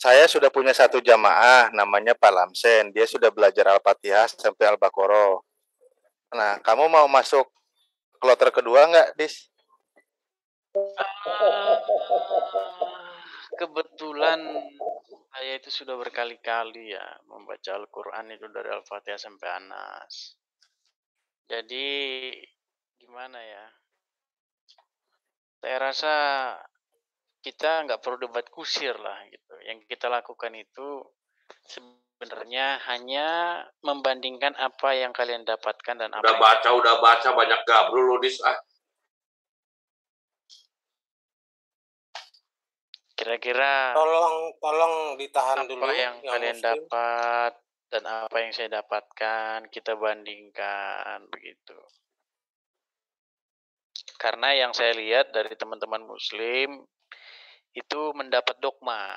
Saya sudah punya satu jamaah, namanya Pak Lamsen. Dia sudah belajar Al-Fatihah sampai Al-Baqarah. Nah, kamu mau masuk kloter kedua nggak, Dis? Kebetulan saya itu sudah berkali-kali ya membaca Al-Quran itu dari Al-Fatihah sampai Anas. Jadi gimana ya? Saya rasa kita nggak perlu debat kusir lah gitu. Yang kita lakukan itu sebenarnya hanya membandingkan apa yang kalian dapatkan dan apa udah baca banyak gabrul lu, Dis. Kira-kira tolong ditahan apa dulu yang kalian Muslim dapat dan apa yang saya dapatkan, kita bandingkan begitu. Karena yang saya lihat dari teman-teman Muslim itu mendapat dogma.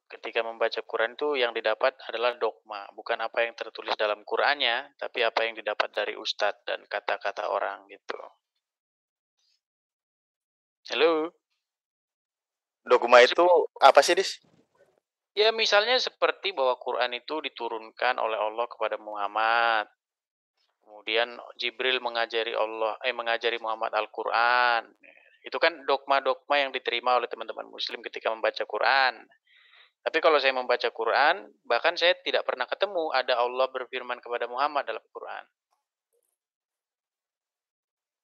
Ketika membaca Quran itu yang didapat adalah dogma, bukan apa yang tertulis dalam Qurannya, tapi apa yang didapat dari ustadz dan kata-kata orang gitu. Halo? Dogma itu apa sih, Dis? Ya misalnya seperti bahwa Quran itu diturunkan oleh Allah kepada Muhammad. Kemudian Jibril mengajari Muhammad Al-Quran. Itu kan dogma-dogma yang diterima oleh teman-teman Muslim ketika membaca Quran. Tapi kalau saya membaca Quran, bahkan saya tidak pernah ketemu ada Allah berfirman kepada Muhammad dalam Quran.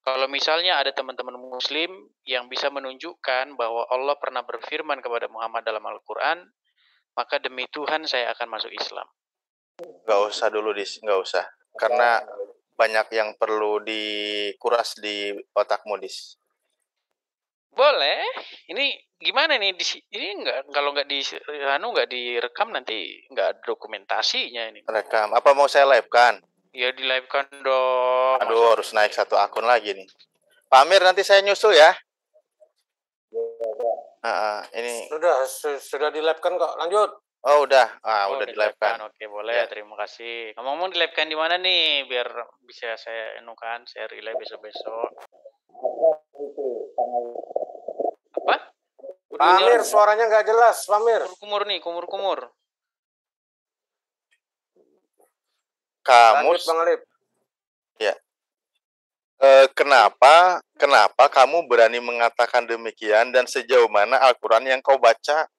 Kalau misalnya ada teman-teman Muslim yang bisa menunjukkan bahwa Allah pernah berfirman kepada Muhammad dalam Al-Quran, maka demi Tuhan saya akan masuk Islam. Nggak usah dulu, Dis. Nggak usah. Karena banyak yang perlu dikuras di otakmu, Dis. Boleh. Ini gimana nih? Ini kalau nggak direkam nanti nggak ada dokumentasinya ini. Rekam. Apa mau saya live-kan? Ya di live-kan dong. Aduh, harus naik satu akun lagi nih. Pak Amir, nanti saya nyusul ya. Ini sudah di live kan kok, lanjut. Oh udah, udah di live kan. Oke, boleh. Ya. Terima kasih. Ngomong-ngomong di live kan di mana nih? Biar bisa saya saya relay besok-besok. Apa? Pak Amir, suaranya nggak jelas, Pak Amir. Kumur. Kamu, lanjut, Bang Alip. Ya. Kenapa kamu berani mengatakan demikian dan sejauh mana Al-Quran yang kau baca?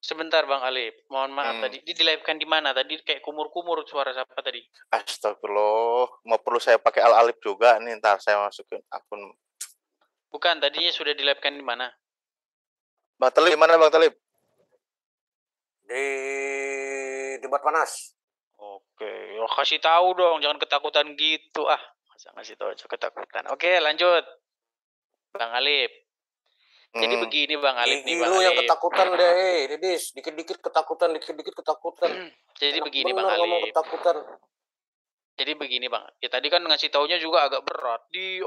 Sebentar Bang Alip, mohon maaf tadi di live-kan di mana? Tadi kayak kumur-kumur suara siapa tadi? Astagfirullah, mau perlu saya pakai Al-Alip juga nih, ntar saya masukin akun. Bukan, tadinya sudah di live-kan di mana? Bang Talib, mana Bang Talib? Di debat panas. Oke, ya kasih tahu dong, jangan ketakutan gitu masa ngasih tahu aja ketakutan. Oke, lanjut Bang Alip. Jadi begini Bang Alip nih Bang Alip. yang ketakutan deh, Dedis. Dikit-dikit ketakutan. Jadi begini Bang Alip. Ngomong ketakutan. Jadi begini Bang, ya tadi kan ngasih taunya juga agak berat di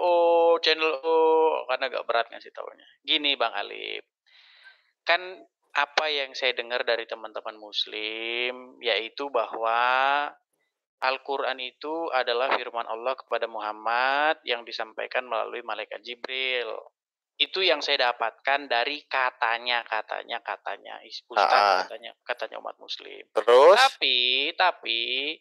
channel karena agak berat ngasih taunya. Gini Bang Alip, kan apa yang saya dengar dari teman-teman Muslim yaitu bahwa Al-Quran itu adalah firman Allah kepada Muhammad yang disampaikan melalui malaikat Jibril. Itu yang saya dapatkan dari katanya Ustaz, katanya umat Muslim. Terus? Tapi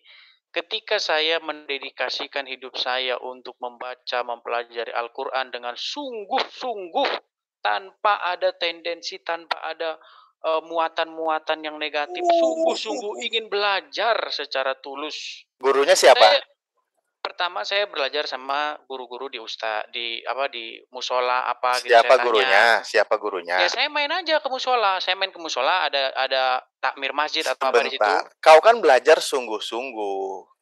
ketika saya mendedikasikan hidup saya untuk mempelajari Al-Quran dengan sungguh-sungguh tanpa ada tendensi, tanpa ada muatan-muatan yang negatif, sungguh-sungguh ingin belajar secara tulus. Gurunya siapa? Pertama saya belajar sama guru-guru di musola apa gitu. Siapa gurunya? Ya saya main aja ke musola. Ada takmir masjid atau apa di situ. Kau kan belajar sungguh-sungguh.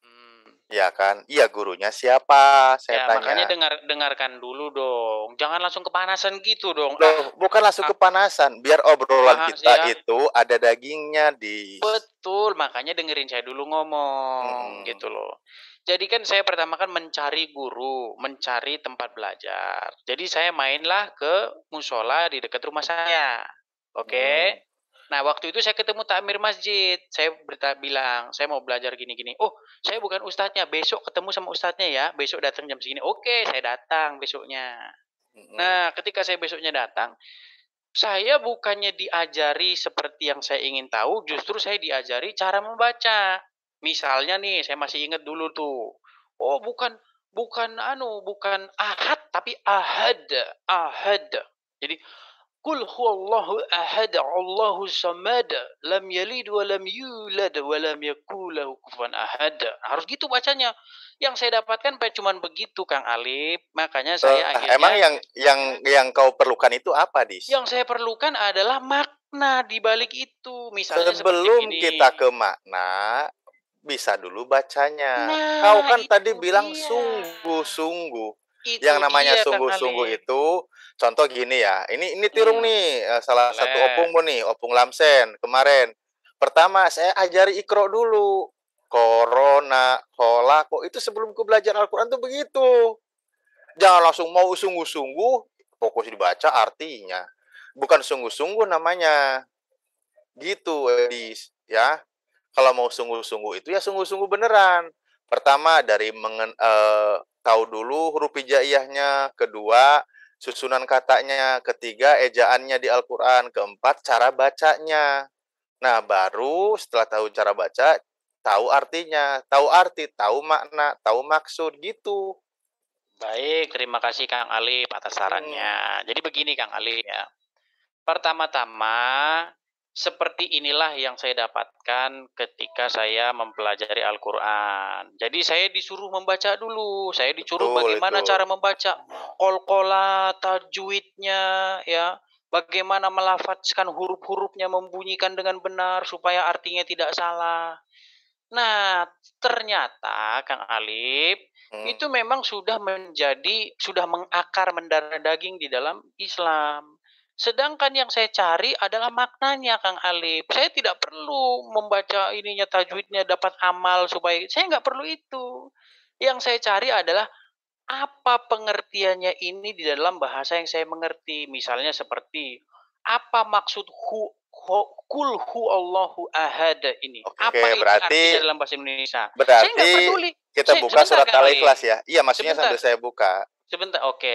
Ya kan? Iya, gurunya siapa? Saya tanya. Makanya dengarkan dulu dong. Jangan langsung kepanasan gitu dong. Bukan langsung kepanasan. Biar obrolan kita itu ada dagingnya di. Betul, makanya dengerin saya dulu ngomong gitu loh. Jadi kan saya pertama kan mencari guru, mencari tempat belajar. Jadi saya mainlah ke musola di dekat rumah saya. Oke. Nah, waktu itu saya ketemu takmir masjid. Saya bilang, saya mau belajar gini-gini. Oh, saya bukan ustadznya. Besok ketemu sama ustadznya ya. Besok datang jam segini. Oke, saya datang besoknya. Nah, ketika saya besoknya datang, Saya bukannya diajari seperti yang saya ingin tahu, justru saya diajari cara membaca. Misalnya nih, saya masih ingat dulu tuh. Oh, bukan ahad tapi ahad, ahad. Jadi Qul huwallahu ahad, Allahu samad, lam yalid wa lam yulad wa lam yakul lahu kufuwan ahad. Harus gitu bacanya. Yang saya dapatkan cuman begitu Kang Alif. Makanya saya Emang akhirnya yang kau perlukan itu apa, Dis? yang saya perlukan adalah makna di balik itu. Misalnya seperti Sebelum gini. kita ke makna, bisa dulu bacanya. Kau Nah, kan tadi itu bilang dia. sungguh-sungguh. Itu Yang namanya dia Kang sungguh-sungguh Alif. itu, contoh gini ya. Ini Tirung nih, salah satu Boleh. opung nih, opung Lamsen kemarin. Pertama saya ajari Iqra dulu. Corona, holako, itu sebelum ku belajar Al-Quran tuh begitu. Jangan langsung mau sungguh-sungguh, fokus dibaca artinya. Bukan sungguh-sungguh namanya. Gitu, Edis. Ya. Kalau mau sungguh-sungguh itu ya sungguh-sungguh beneran. Pertama dari tahu dulu huruf hijaiyahnya, kedua susunan katanya, ketiga ejaannya di Al-Qur'an, keempat cara bacanya. Nah, baru setelah tahu cara baca, tahu artinya, tahu arti, tahu makna, tahu maksud gitu. Baik, terima kasih Kang Alif atas sarannya. Jadi begini Kang Alif ya. Pertama-tama, seperti inilah yang saya dapatkan ketika saya mempelajari Al-Quran. Jadi saya disuruh membaca dulu. Saya disuruh Betul bagaimana itu. cara membaca. Qalqalah, tajwidnya, ya. Bagaimana melafazkan huruf-hurufnya, membunyikan dengan benar supaya artinya tidak salah. Nah, ternyata Kang Alif itu memang sudah mengakar mendarah daging di dalam Islam. Sedangkan yang saya cari adalah maknanya Kang Alif. Saya tidak perlu membaca ininya tajwidnya dapat amal supaya saya nggak perlu itu. Yang saya cari adalah apa pengertiannya ini di dalam bahasa yang saya mengerti. Misalnya seperti apa maksud kul Allahu ahad ini? Oke, Apa itu artinya berarti dalam bahasa Indonesia? Saya nggak berarti peduli. kita buka Sebentar surat Kang Ali. Al-Ikhlas ya. Iya, maksudnya Sebentar. sambil saya buka.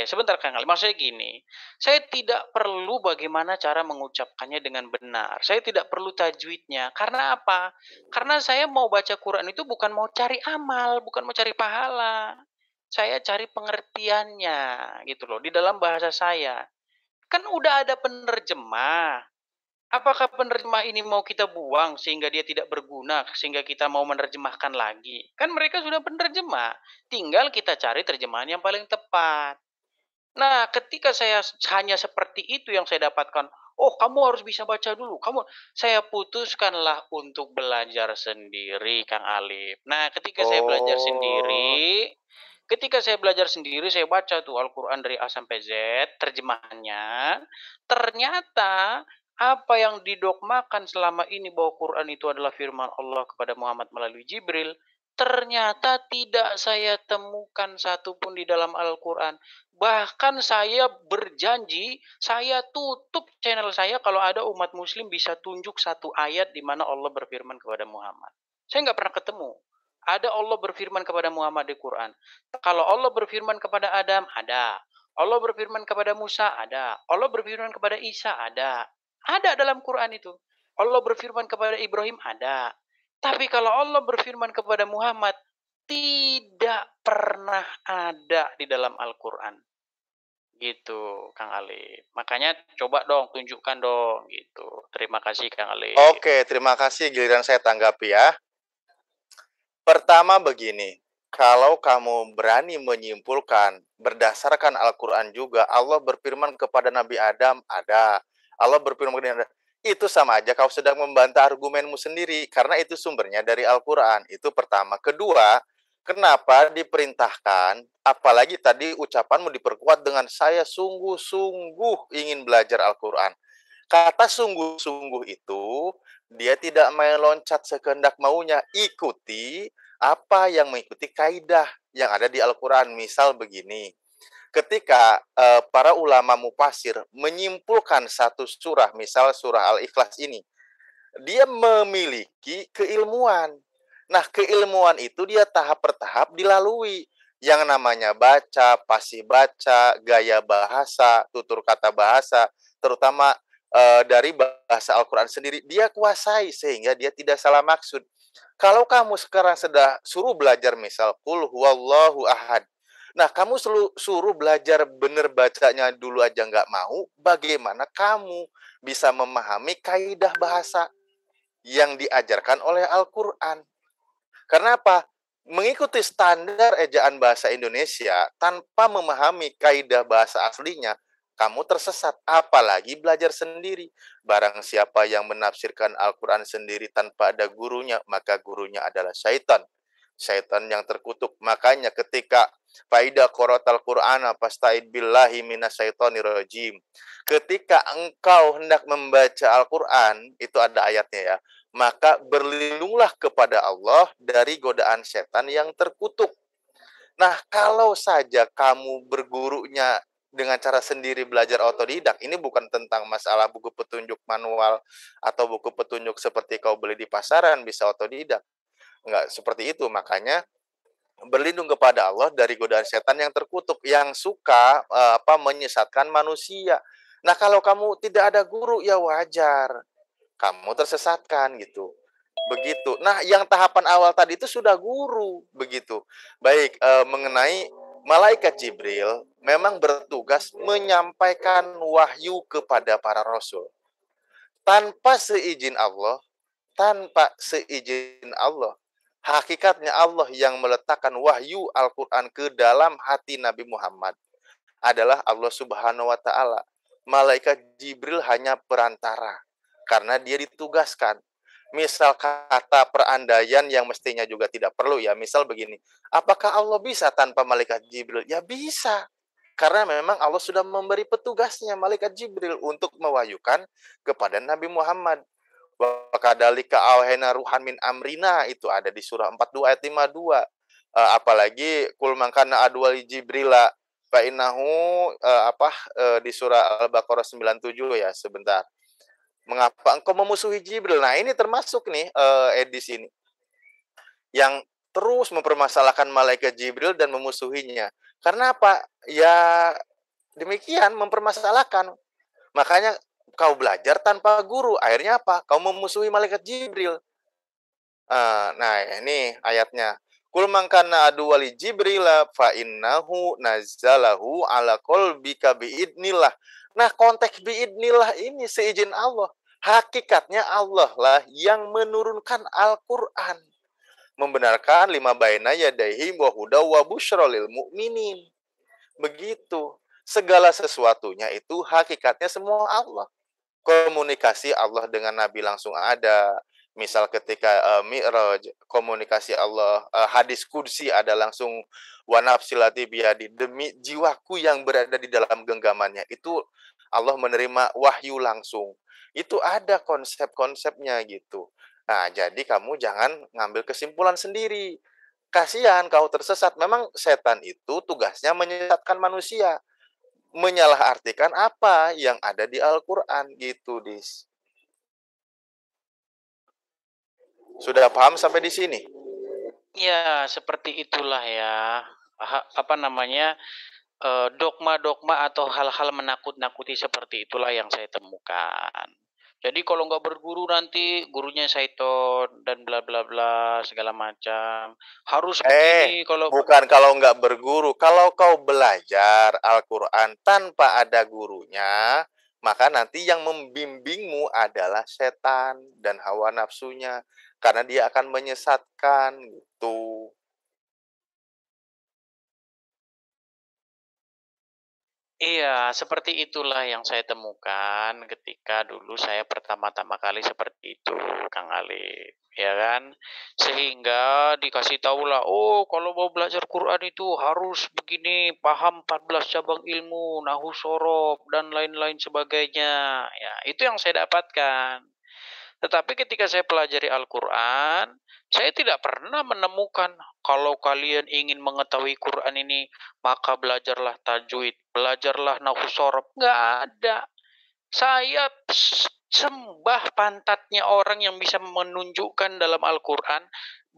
Sebentar Kang Ali. Maksudnya gini, saya tidak perlu bagaimana cara mengucapkannya dengan benar. Saya tidak perlu tajwidnya. Karena apa? Karena saya mau baca Quran itu bukan mau cari amal, bukan mau cari pahala. Saya cari pengertiannya gitu loh di dalam bahasa saya. Kan udah ada penerjemah. Apakah penerjemah ini mau kita buang sehingga dia tidak berguna, sehingga kita mau menerjemahkan lagi? Kan mereka sudah penerjemah. Tinggal kita cari terjemahan yang paling tepat. Nah, ketika saya hanya seperti itu yang saya dapatkan, oh kamu harus bisa baca dulu. Saya putuskanlah untuk belajar sendiri, Kang Alif. Nah, ketika saya belajar sendiri, saya baca tuh Al-Quran dari A sampai Z, terjemahannya. Ternyata apa yang didogmakan selama ini bahwa Quran itu adalah firman Allah kepada Muhammad melalui Jibril, ternyata tidak saya temukan satupun di dalam Al-Quran. Bahkan saya berjanji, saya tutup channel saya kalau ada umat muslim bisa tunjuk satu ayat di mana Allah berfirman kepada Muhammad. Saya nggak pernah ketemu. Ada Allah berfirman kepada Muhammad di Quran. Kalau Allah berfirman kepada Adam, ada. Allah berfirman kepada Musa, ada. Allah berfirman kepada Isa, ada. Ada dalam Quran itu. Allah berfirman kepada Ibrahim, ada. Tapi kalau Allah berfirman kepada Muhammad, tidak pernah ada di dalam Al-Quran. Gitu, Kang Ali. Makanya coba dong, tunjukkan dong. Gitu. Terima kasih, Kang Ali. Oke, terima kasih. Giliran saya tanggapi ya. Pertama begini, kalau kamu berani menyimpulkan berdasarkan Al-Quran juga, Allah berfirman kepada Nabi Adam, ada. Allah berfirman kepada Adam, itu sama aja kau sedang membantah argumenmu sendiri, karena itu sumbernya dari Al-Quran. Itu pertama. Kedua, kenapa diperintahkan, apalagi tadi ucapanmu diperkuat dengan saya sungguh-sungguh ingin belajar Al-Quran. Kata sungguh-sungguh itu, dia tidak main loncat sekehendak maunya. Ikuti apa yang mengikuti kaidah yang ada di Al-Quran. Misal begini, ketika para ulama mufasir menyimpulkan satu surah, misal surah Al-Ikhlas ini, dia memiliki keilmuan. Nah, keilmuan itu dia tahap per tahap dilalui. Yang namanya baca, pasif baca, gaya bahasa, tutur kata bahasa, terutama dari bahasa Al-Quran sendiri, dia kuasai sehingga dia tidak salah maksud. Kalau kamu sekarang sudah suruh belajar misal qul huwallahu ahad. Nah, kamu suruh belajar benar bacanya dulu aja nggak mau, bagaimana kamu bisa memahami kaidah bahasa yang diajarkan oleh Al-Quran? Karena apa? Mengikuti standar ejaan bahasa Indonesia tanpa memahami kaidah bahasa aslinya, kamu tersesat. Apalagi belajar sendiri. Barang siapa yang menafsirkan Al-Quran sendiri tanpa ada gurunya, maka gurunya adalah syaitan. Syaitan yang terkutuk. Makanya ketika faida qorotal Qur'ana fasta'id billahi minasyaitonir rajim. Ketika engkau hendak membaca Al-Quran, itu ada ayatnya ya, maka berlindunglah kepada Allah dari godaan setan yang terkutuk. Nah, kalau saja kamu bergurunya dengan cara sendiri belajar otodidak, ini bukan tentang masalah buku petunjuk manual atau buku petunjuk seperti kau beli di pasaran bisa otodidak. Enggak seperti itu, makanya berlindung kepada Allah dari godaan setan yang terkutuk yang suka menyesatkan manusia. Nah, kalau kamu tidak ada guru ya wajar kamu tersesatkan gitu. Begitu. Nah, yang tahapan awal tadi itu sudah guru begitu. Baik, mengenai malaikat Jibril memang bertugas menyampaikan wahyu kepada para rasul. Tanpa seizin Allah, tanpa seizin Allah. Hakikatnya Allah yang meletakkan wahyu Al-Quran ke dalam hati Nabi Muhammad adalah Allah Subhanahu wa Ta'ala. Malaikat Jibril hanya perantara karena dia ditugaskan. Misal kata perandaian yang mestinya juga tidak perlu ya. Misal begini, apakah Allah bisa tanpa malaikat Jibril? Ya bisa. Karena memang Allah sudah memberi petugasnya malaikat Jibril untuk mewahyukan kepada Nabi Muhammad. Wa kadzalika auhayna ruhan min amrina, itu ada di surah 42 ayat 52. Apalagi kul man kana adwal Jibrila fa innahu di surah Al-Baqarah 97 ya, sebentar. Mengapa engkau memusuhi Jibril? Nah, ini termasuk nih edisi ini yang terus mempermasalahkan malaikat Jibril dan memusuhinya. Karena apa? Ya demikian, mempermasalahkan. Makanya kau belajar tanpa guru. Akhirnya apa? Kau memusuhi malaikat Jibril. Nah, ini ayatnya. Kul man kana aduwali Jibrila fa innahu nazzalahu ala qalbika biidnillah. Nah, konteks biidnillah ini seizin Allah. Hakikatnya Allah lah yang menurunkan Al-Quran. Membenarkan lima baina yadaihi wa huda wa busyra lil mu'minin. Begitu. Segala sesuatunya itu hakikatnya semua Allah. Komunikasi Allah dengan Nabi langsung ada. Misal ketika Mi'raj, komunikasi Allah, hadis qudsi ada langsung, wa nafsilati biyadi, demi jiwaku yang berada di dalam genggamannya. Itu Allah menerima wahyu langsung. Itu ada konsep-konsepnya gitu. Nah, jadi kamu jangan ngambil kesimpulan sendiri. Kasihan kau tersesat. Memang setan itu tugasnya menyesatkan manusia. Menyalahartikan apa yang ada di Al-Quran gitu, Dis. Sudah paham sampai di sini? Ya, seperti itulah ya. Dogma-dogma atau hal-hal menakut-nakuti seperti itulah yang saya temukan. Jadi kalau nggak berguru nanti gurunya syaiton dan bla bla bla segala macam. Harus begini kalau bukan kalau nggak berguru. Kalau kau belajar Al-Quran tanpa ada gurunya, maka nanti yang membimbingmu adalah setan dan hawa nafsunya. Karena dia akan menyesatkan gitu. Iya, seperti itulah yang saya temukan ketika dulu saya pertama-tama kali seperti itu, Kang Ali, ya kan? Sehingga dikasih tahulah, oh kalau mau belajar Quran itu harus begini, paham 14 cabang ilmu, nahu sorof, dan lain-lain sebagainya. Ya, itu yang saya dapatkan. Tetapi ketika saya pelajari Al-Quran, saya tidak pernah menemukan kalau kalian ingin mengetahui Quran ini, maka belajarlah tajwid, belajarlah nahwu sorof. Nggak ada. Saya sembah pantatnya orang yang bisa menunjukkan dalam Al-Quran,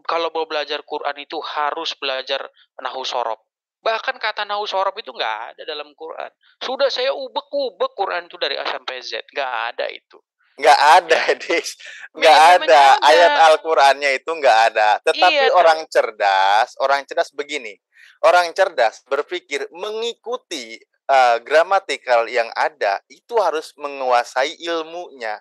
kalau mau belajar Quran itu harus belajar nahwu sorof. Bahkan kata nahu sorob itu nggak ada dalam Quran. Sudah saya ubek-ubek Quran itu dari A sampai Z, nggak ada itu. Nggak ada, Ya. Dis. Nggak Memang ada. ada. Ayat Al-Qur'annya itu nggak ada. Tetapi Iya, orang cerdas begini. Orang cerdas berpikir mengikuti gramatikal yang ada itu harus menguasai ilmunya.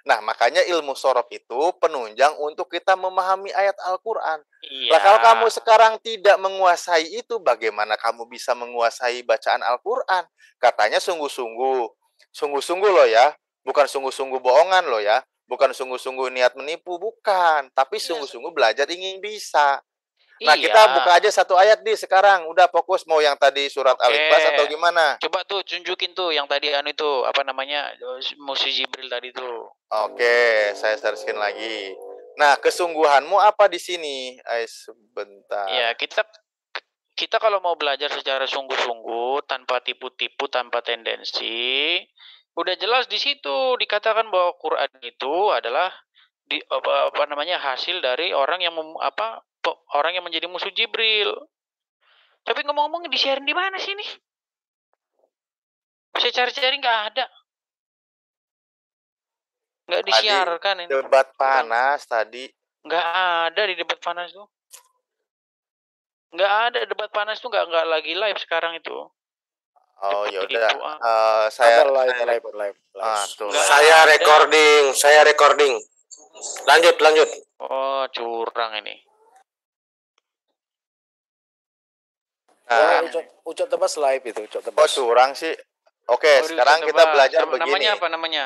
Nah, makanya ilmu sorof itu penunjang untuk kita memahami ayat Al-Quran. iya. Lah kalau kamu sekarang tidak menguasai itu, bagaimana kamu bisa menguasai bacaan Al-Quran? Katanya sungguh-sungguh. Sungguh-sungguh loh ya. Bukan sungguh-sungguh bohongan loh ya. Bukan sungguh-sungguh niat menipu, bukan. Tapi Iya. sungguh-sungguh belajar ingin bisa. Nah, Iya. kita buka aja satu ayat di sekarang. Udah fokus mau yang tadi surat Oke. Al-Ikhlas atau gimana? Coba tuh tunjukin tuh yang tadi itu apa namanya musuh Jibril tadi tuh. Oke, saya searching lagi. Nah, kesungguhanmu apa di sini? Sebentar. Ya, kita kalau mau belajar secara sungguh-sungguh tanpa tipu-tipu, tanpa tendensi, udah jelas di situ dikatakan bahwa Quran itu adalah apa namanya hasil dari orang yang orang yang menjadi musuh Jibril. Tapi ngomong-ngomong di-share di mana sih nih? Saya cari-cari nggak ada. Nggak disiarkan ini. Debat panas tadi. Nggak ada di debat panas tuh. Nggak ada debat panas tuh nggak lagi live sekarang itu. Oh ya udah. Saya Saya live. Saya recording. Lanjut. Oh, curang ini. Nah, Ucap tebas live itu, Ucap oh tebas. curang sih. Oke, Oh, sekarang kita belajar begini. Namanya apa namanya?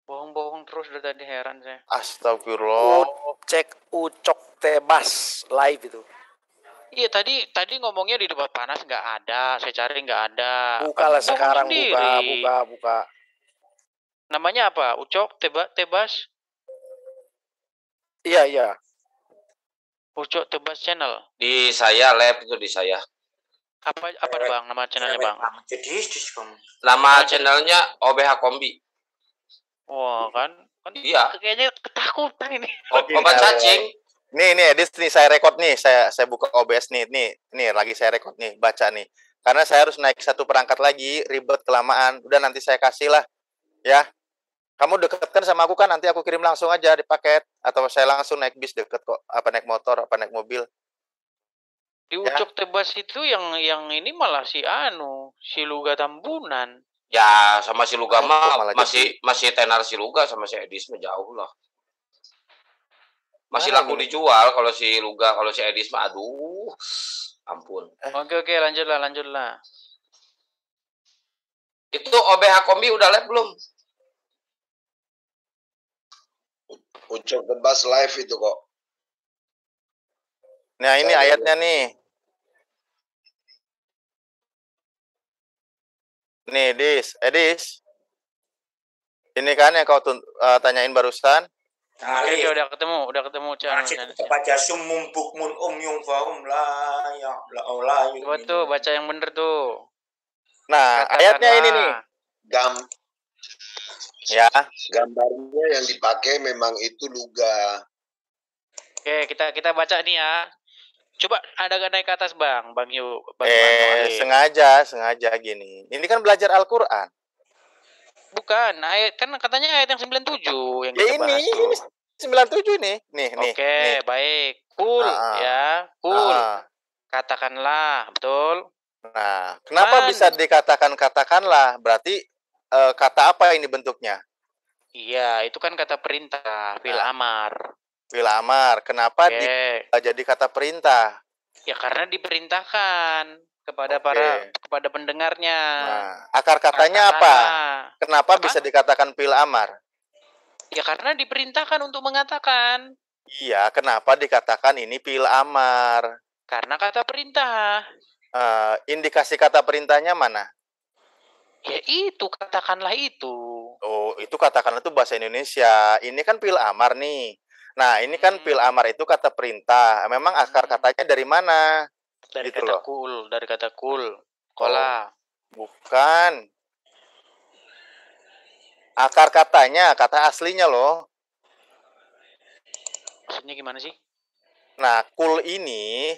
Bohong-bohong terus udah tadi heran saya. Astagfirullah. Cek Ucok tebas live itu. Iya tadi ngomongnya di debat panas nggak ada, saya cari nggak ada. Bukalah Bohong sekarang, sendiri. buka. Namanya apa? Ucok tebas? Iya. Ucok tebas channel. Di saya lab itu di saya. Apa bang? Nama channelnya bang? Nama channelnya OBH Kombi. Wah kan Iya. kayaknya ketakutan ini. Obat cacing. Nih, Edis nih saya record nih, saya buka OBS nih, lagi saya record nih, baca nih. Karena saya harus naik satu perangkat lagi, ribet kelamaan. Udah nanti saya kasih lah, ya. Kamu deketkan sama aku kan, nanti aku kirim langsung aja di paket, atau saya langsung naik bis deket kok, apa naik motor, apa naik mobil. Di Ucok tebas itu yang ini malah si Luga Tambunan. Ya sama si Luga mah malah masih tenar si Luga sama si Edis mah jauh lah. Masih Mana laku ini? dijual kalau si Luga, kalau si Edis mah aduh. Ampun. Oke, lanjutlah. Itu OBH Kombi udah live belum? Ucok tebas live itu kok. Nah, ini ayatnya nih. Nih, Edis. Ini kan yang kau tanyain barusan. Oke, udah ketemu Baca summum bukmun yung fahum la ya la. Coba tuh baca yang bener tuh. Nah, ayatnya ini nih. Ya. Gambarnya yang dipakai memang itu Luga. Oke, kita baca nih ya. Coba ada naik ke atas Bang Yu. Sengaja gini. Ini kan belajar Al-Qur'an. Bukan, ayat kan katanya ayat yang 97 yang kita bahas tuh. Ini 97 nih. Nih. Oke, baik. Cool ya. Cool. Katakanlah, betul? Nah, kenapa bisa dikatakan katakanlah? Berarti kata apa ini bentuknya? Iya, itu kan kata perintah, fil amar. Fil amar. Kenapa jadi kata perintah? Ya karena diperintahkan kepada kepada pendengarnya. Nah, akar katanya apa? Kenapa bisa dikatakan fil amar? Ya karena diperintahkan untuk mengatakan. Iya, kenapa dikatakan ini fil amar? Karena kata perintah. Indikasi kata perintahnya mana? Ya itu, katakanlah itu. Oh, itu katakanlah itu bahasa Indonesia. Ini kan fil amar nih. Nah, ini kan fil amar itu kata perintah. Memang akar katanya dari mana? Dari gitu kata loh. dari kata kul. Kola. Bukan. Akar katanya, kata aslinya loh. Maksudnya gimana sih? Nah,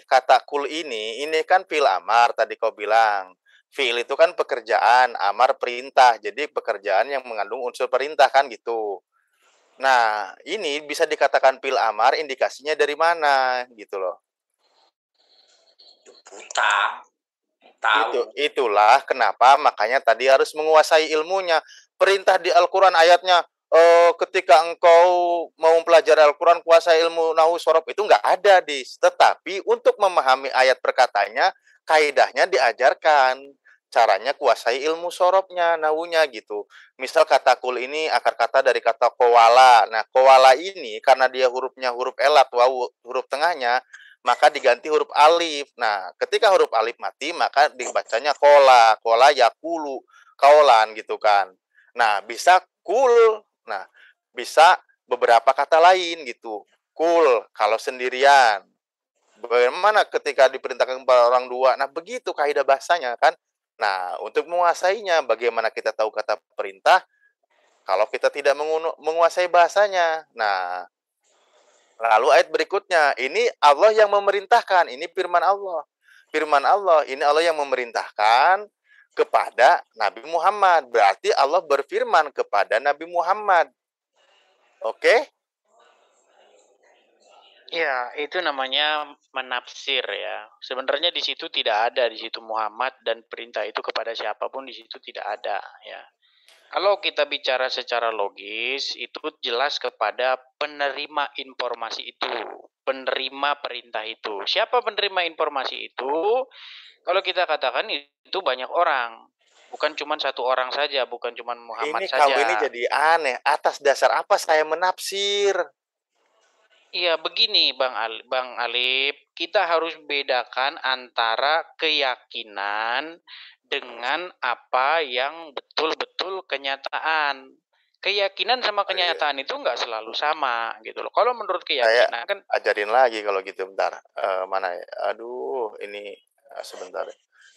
kata kul ini kan fi'il amar tadi kau bilang. Fi'il itu kan pekerjaan, amar perintah. Jadi pekerjaan yang mengandung unsur perintah kan gitu. Nah, ini bisa dikatakan fi'il amar, indikasinya dari mana gitu loh. Buta. Tahu. Itulah kenapa makanya tadi harus menguasai ilmunya. Perintah di Al-Quran ayatnya, ketika engkau mau mempelajari Al-Quran, kuasai ilmu nahu sorof, itu nggak ada, tetapi untuk memahami ayat perkatanya, kaidahnya diajarkan. Caranya kuasai ilmu sorofnya, nahunya gitu. Misal kata kul ini akar kata dari kata kowala. Nah, kowala ini karena dia hurufnya huruf elat, wawu huruf tengahnya, maka diganti huruf alif. Nah, ketika huruf alif mati, maka dibacanya kola, kola yakulu, kaulan gitu kan. Nah, bisa kul. Nah, bisa beberapa kata lain gitu. Kul kalau sendirian. Bagaimana ketika diperintahkan kepada orang dua? Nah, begitu kaidah bahasanya kan. Nah, untuk menguasainya, bagaimana kita tahu kata perintah kalau kita tidak menguasai bahasanya? Nah, lalu ayat berikutnya, ini Allah yang memerintahkan, ini firman Allah. Firman Allah, ini Allah yang memerintahkan kepada Nabi Muhammad. Berarti Allah berfirman kepada Nabi Muhammad. Oke? Ya, itu namanya menafsir ya. Sebenarnya di situ tidak ada, di situ Muhammad dan perintah itu kepada siapapun di situ tidak ada ya. Kalau kita bicara secara logis, itu jelas kepada penerima informasi itu, penerima perintah itu. Siapa penerima informasi itu? Kalau kita katakan itu banyak orang, bukan cuma satu orang saja, bukan cuma Muhammad Ini kamu ini saja. jadi aneh. Atas dasar apa saya menafsir? Iya, begini Bang Alip, kita harus bedakan antara keyakinan dengan apa yang betul-betul kenyataan. Keyakinan sama kenyataan itu nggak selalu sama gitu loh. Kalau menurut Saya keyakinan kan ajarin lagi kalau gitu, bentar. Mana ya? Aduh, ini sebentar.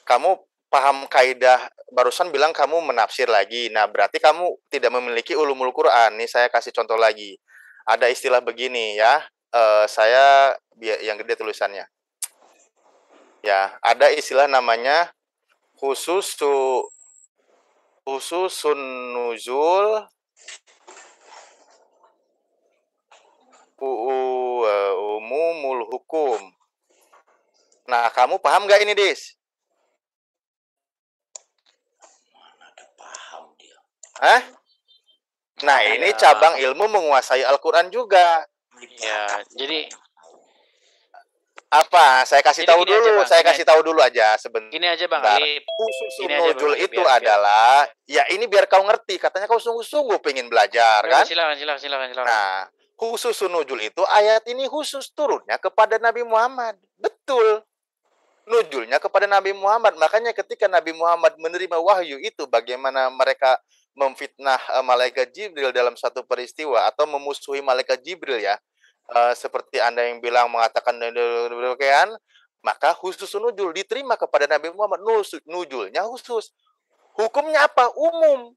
Kamu paham kaidah, barusan bilang kamu menafsir lagi. Nah, berarti kamu tidak memiliki ulumul Quran. Nih saya kasih contoh lagi. Ada istilah begini ya. Saya yang gede tulisannya. Ya, ada istilah namanya khususun nuzul umumul hukum. Nah, kamu paham nggak ini, Dis? Paham dia. Hah? Nah, ini cabang ilmu menguasai Al-Quran juga. ya, jadi Apa? Saya kasih Jadi tahu gini aja, dulu. Bang. Saya kasih tahu dulu aja sebentar. gini aja Bang Alip. Khususun Gini aja Bang nuzul Alip, itu biar adalah, ya ini biar kau ngerti. Katanya kau sungguh-sungguh pengen belajar, ya, kan? silakan. Nah, khususun nuzul itu ayat ini khusus turunnya kepada Nabi Muhammad. Betul. Nuzulnya kepada Nabi Muhammad. Makanya ketika Nabi Muhammad menerima wahyu itu, bagaimana mereka memfitnah malaikat Jibril dalam satu peristiwa atau memusuhi malaikat Jibril ya. Seperti Anda yang bilang mengatakan demikian, maka khusus nuzul diterima kepada Nabi Muhammad. Nuzulnya khusus. Hukumnya apa? Umum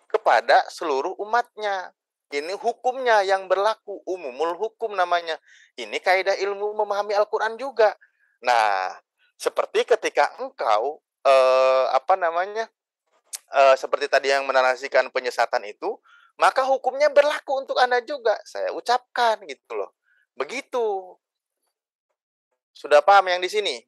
kepada seluruh umatnya. Ini hukumnya yang berlaku, umumul hukum namanya. Ini kaidah ilmu memahami Al-Quran juga. Nah, seperti ketika engkau seperti tadi yang menarasikan penyesatan itu, maka hukumnya berlaku untuk Anda juga. Saya ucapkan gitu loh. Begitu. Sudah paham yang di sini?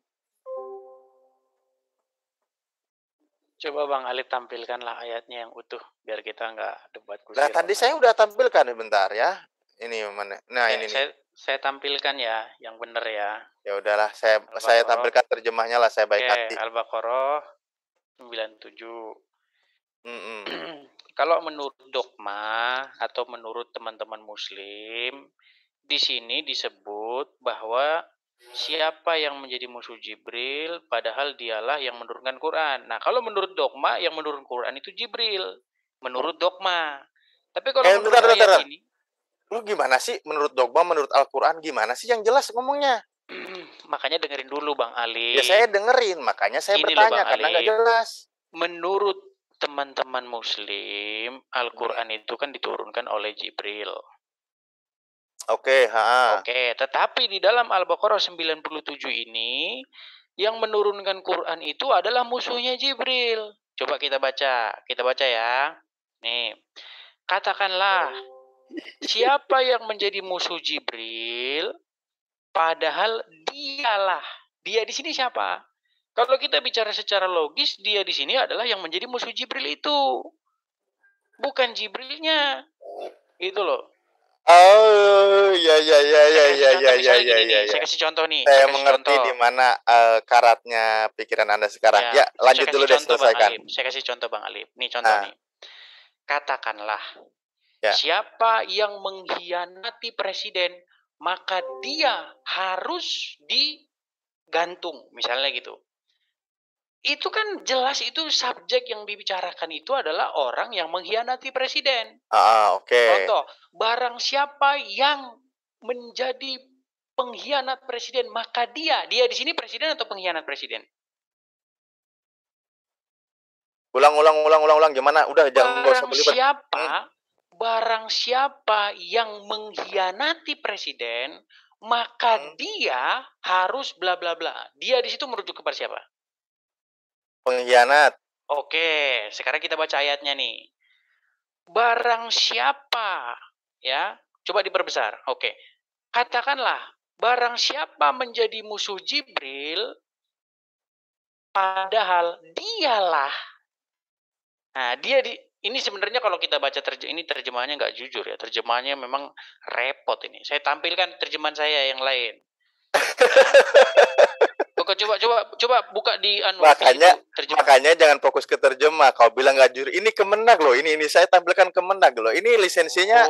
Coba Bang Alip tampilkanlah ayatnya yang utuh biar kita nggak debat kusir. Nah, tadi saya udah tampilkan bentar ya. Ini mana? Nah, ini nih. Saya tampilkan ya yang benar ya. Ya udahlah, saya tampilkan terjemahnya lah, saya baik hati. Al-Baqarah 97. Kalau menurut dogma atau menurut teman-teman muslim, di sini disebut bahwa siapa yang menjadi musuh Jibril padahal dialah yang menurunkan Quran. Nah, kalau menurut dogma yang menurunkan Quran itu Jibril. Menurut dogma. Tapi kalau menurut ayat ini, lu gimana sih menurut dogma, menurut Al-Quran gimana sih yang jelas ngomongnya? makanya dengerin dulu Bang Ali. Ya saya dengerin, makanya saya bertanya karena nggak jelas. Menurut teman-teman muslim, Al-Quran itu kan diturunkan oleh Jibril. Oke, ha. Oke, tetapi di dalam Al-Baqarah 97 ini yang menurunkan Quran itu adalah musuhnya Jibril. Coba kita baca ya. Nih, katakanlah siapa yang menjadi musuh Jibril padahal dialah. Dia di sini siapa? Kalau kita bicara secara logis, dia di sini adalah yang menjadi musuh Jibril itu. Bukan Jibrilnya. Itu loh. Oh, ya. Saya kasih contoh nih. Saya mengerti di mana karatnya pikiran Anda sekarang. Ya, lanjut dulu deh, selesaikan. Saya kasih contoh Bang Alip. Nih contoh nih. Katakanlah, Ya. siapa yang mengkhianati presiden, maka dia harus digantung. Misalnya gitu. Itu kan jelas itu subjek yang dibicarakan itu adalah orang yang mengkhianati presiden. Oke. Contoh, barang siapa yang menjadi pengkhianat presiden, maka dia di sini presiden atau pengkhianat presiden? Ulang. Gimana? Udah, jangan nggak usah belibet. Barang siapa yang mengkhianati presiden, maka dia harus bla bla bla. Dia di situ merujuk kepada siapa? Pengkhianat. Oke, sekarang kita baca ayatnya nih. Barang siapa, ya, coba diperbesar. Oke, katakanlah, barang siapa menjadi musuh Jibril, padahal dialah. Nah, ini sebenarnya kalau kita baca ini terjemahannya nggak jujur ya, terjemahannya memang repot ini. Saya tampilkan terjemahan saya yang lain. Coba buka di makanya jangan fokus ke terjemah. Kau bilang nggak jujur. Ini Kemenag loh. Ini saya tampilkan Kemenag loh. Ini lisensinya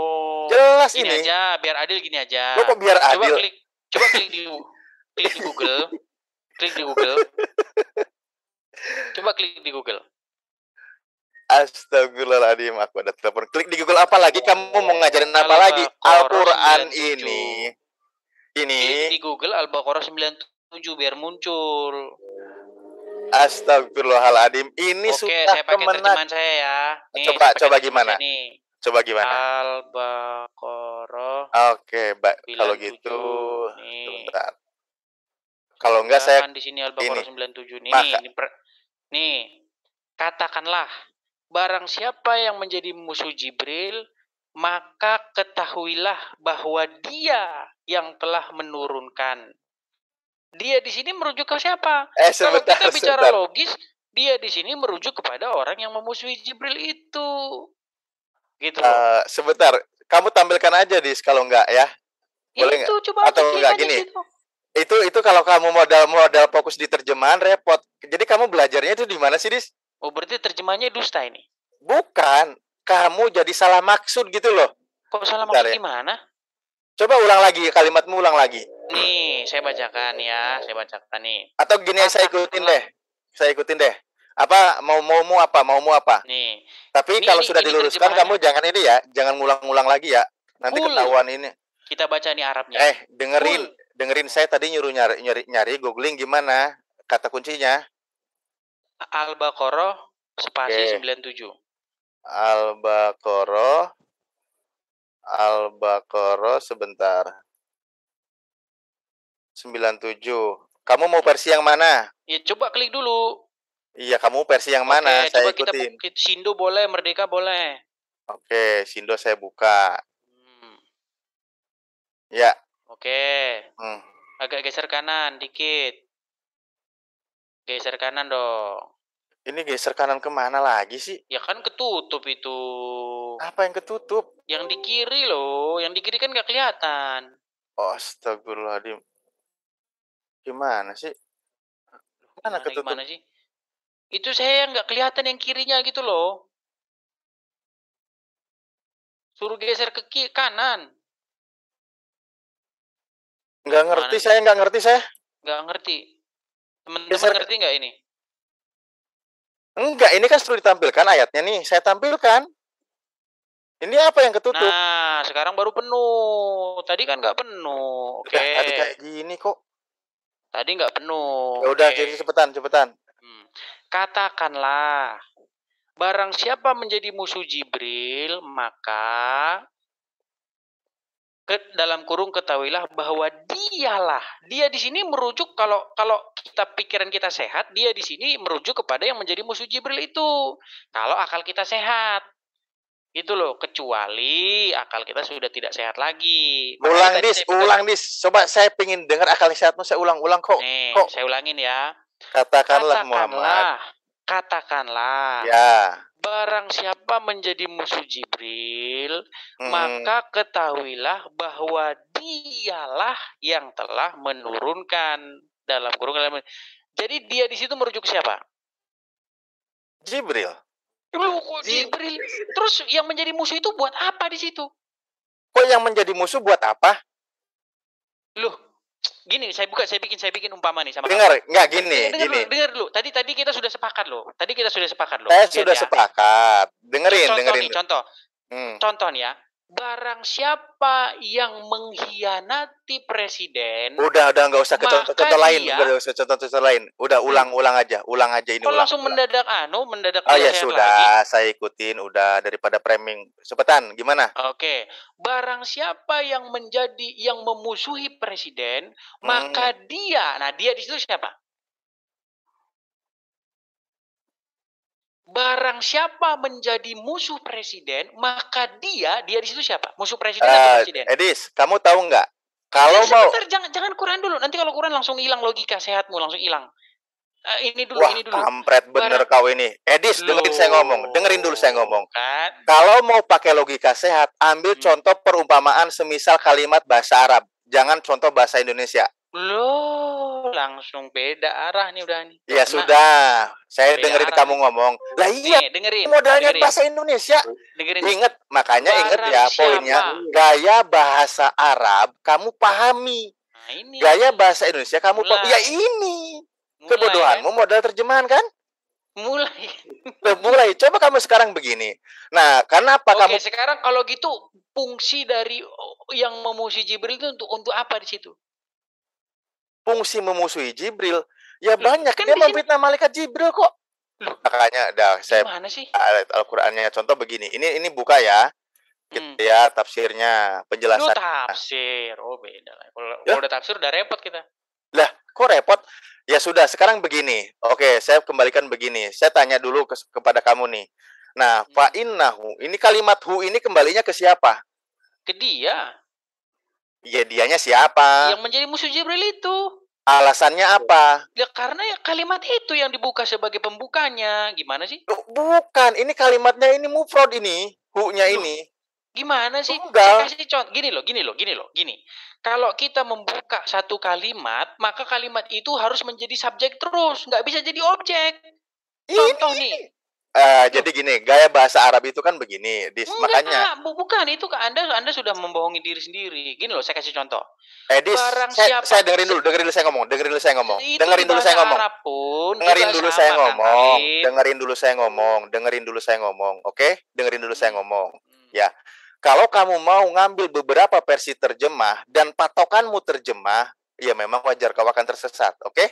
jelas ini. Ini aja, biar adil gini aja. Lo kok biar adil? Coba klik di Google. Klik di Google. Coba klik di Google. Astagfirullahaladzim, aku ada telepon. Klik di Google apa lagi? Kamu mau ngajarin apa lagi? Al-Quran ini. Klik di Google Al-Baqarah 97 biar muncul. Astagfirullahaladzim. Ini sudah saya pakai terjemahan saya ya. Nih, coba gimana? Coba gimana? Al-Baqarah. Oke, kalau gitu sebentar. Kalau enggak saya di sini Al-Baqarah 97 nih. Nih, katakanlah barang siapa yang menjadi musuh Jibril, maka ketahuilah bahwa dia yang telah menurunkan. Dia di sini merujuk ke siapa? Kalau kita bicara logis, dia di sini merujuk kepada orang yang memusuhi Jibril itu. Gitu loh. Sebentar, kamu tampilkan aja kalau enggak ya. Boleh itu coba atau enggak gini? Itu kalau kamu modal fokus di terjemahan repot. Jadi kamu belajarnya itu di mana sih, Dis? Oh, berarti terjemahnya dusta ini? Bukan, kamu jadi salah maksud gitu loh. Kok salah maksud gimana? Coba ulang lagi, kalimatmu ulang lagi. Nih, saya bacakan ya, nih. Atau gini, saya ikutin deh. Apa maumu apa? Nih. Tapi kalau sudah diluruskan kamu jangan ini ya, jangan ngulang-ngulang lagi ya. Nanti ketahuan ini. Kita baca nih Arabnya. Dengerin saya tadi nyuruh nyari googling gimana kata kuncinya. Al-Baqarah spasi 97. Al-Baqarah sebentar. 97. Kamu mau versi yang mana? Ya coba klik dulu. Iya, kamu versi yang mana? Saya ikutin. Kita Sindo boleh, Merdeka boleh. Oke, Sindo saya buka. Ya. Oke. Agak geser kanan dikit. Geser kanan dong. Ini geser kanan kemana lagi sih? Ya kan ketutup itu. Apa yang ketutup? Yang di kiri loh. Yang di kiri kan nggak kelihatan. Astagfirullahaladzim. Gimana sih? Gimana sih? Itu saya nggak kelihatan yang kirinya gitu loh. Suruh geser ke kanan. Nggak ngerti saya. Nggak ngerti. Teman-teman ngerti nggak ini? Enggak, ini kan sudah ditampilkan ayatnya nih. Saya tampilkan. Ini apa yang ketutup? Nah, sekarang baru penuh. Tadi kan nggak penuh. Oke. Tadi kayak gini kok. Tadi nggak penuh. Ya udah, jadi cepetan. Katakanlah, barang siapa menjadi musuh Jibril, maka dalam kurung ketahuilah bahwa dia di sini merujuk, kalau kita pikiran kita sehat, dia di sini merujuk kepada yang menjadi musuh Jibril itu. Kalau akal kita sehat. Itu loh, kecuali akal kita sudah tidak sehat lagi. Ulang dis. Coba saya pengen dengar akal sehatmu, saya ulang-ulang kok. Nih, Kok saya ulangin ya. katakanlah Muhammad. Katakanlah. Ya. Barang siapa menjadi musuh Jibril, maka ketahuilah bahwa dialah yang telah menurunkan dalam kurung. Jadi dia di situ merujuk siapa? Jibril. Jibril. Terus yang menjadi musuh itu buat apa di situ? Kok yang menjadi musuh buat apa? Loh, gini, saya bikin umpama nih sama dengar, kamu. Enggak gini. Dengar dulu. Tadi kita sudah sepakat loh. Saya sudah sepakat. Dengerin. Contoh. Contoh nih ya. Barang siapa yang mengkhianati presiden, udah enggak usah ke contoh lain, enggak usah contoh lain. Udah ulang aja ini. Kok langsung mendadak oh ya sudah, lagi. Saya ikutin udah daripada framing. Cepetan, gimana? Oke. Barang siapa yang memusuhi presiden, maka dia di situ siapa? Barang siapa menjadi musuh presiden, maka dia di situ siapa? Musuh presiden atau presiden? Edis, kamu tahu nggak? Kalau mau jangan Quran dulu. Nanti kalau Quran langsung hilang logika sehatmu, langsung hilang. Ini dulu. Kampret bener kau ini. Edis, dengerin dulu saya ngomong. Kan? Kalau mau pakai logika sehat, ambil contoh perumpamaan semisal kalimat bahasa Arab. Jangan contoh bahasa Indonesia. Loh, langsung beda arah nih udah nih. Ya sudah, saya dengerin kamu ngomong. Lah iya, dengerin. Modalnya bahasa Indonesia. Ingat ya poinnya. Gaya bahasa Arab kamu pahami. Nah, ini. Gaya bahasa Indonesia kamu pahami. Ya ini. Kebodohanmu modal terjemahan kan? Mulai. Coba kamu sekarang begini. Nah, kenapa kamu? Sekarang kalau gitu fungsi dari yang memusuhi Jibril itu untuk apa di situ? Fungsi memusuhi Jibril ya banyak, kan dia memfitnah malaikat Jibril kok. Makanya saya Al-Qur'annya contoh begini. Ini buka ya. Gitu ya tafsirnya, penjelasan. Tafsir. Oh, beda lah. Kalau udah tafsir udah repot kita. Lah, kok repot? Ya sudah, sekarang begini. Oke, saya kembalikan begini. Saya tanya dulu kepada kamu nih. Nah, fa innahu, ini kalimat hu ini kembalinya ke siapa? Ke dia. Ya, dianya siapa? Yang menjadi musuh Jibril itu. Alasannya apa? Ya karena kalimat itu yang dibuka sebagai pembukanya. Gimana sih? Bukan, ini kalimatnya ini mufrad ini, hu-nya ini. Gimana sih? Saya kasih contoh. Gini loh. Kalau kita membuka satu kalimat, maka kalimat itu harus menjadi subjek terus, nggak bisa jadi objek. Contoh nih. Jadi gini, gaya bahasa Arab itu kan begini, makanya. Bukan itu, Anda sudah membohongi diri sendiri. Gini loh, saya kasih contoh. Saya dengerin dulu saya ngomong. Dengerin dulu saya ngomong. Dengerin dulu saya ngomong. Oke? Dengerin dulu saya ngomong. Ya. Kalau kamu mau ngambil beberapa versi terjemah dan patokanmu terjemah, ya memang wajar kau akan tersesat, oke?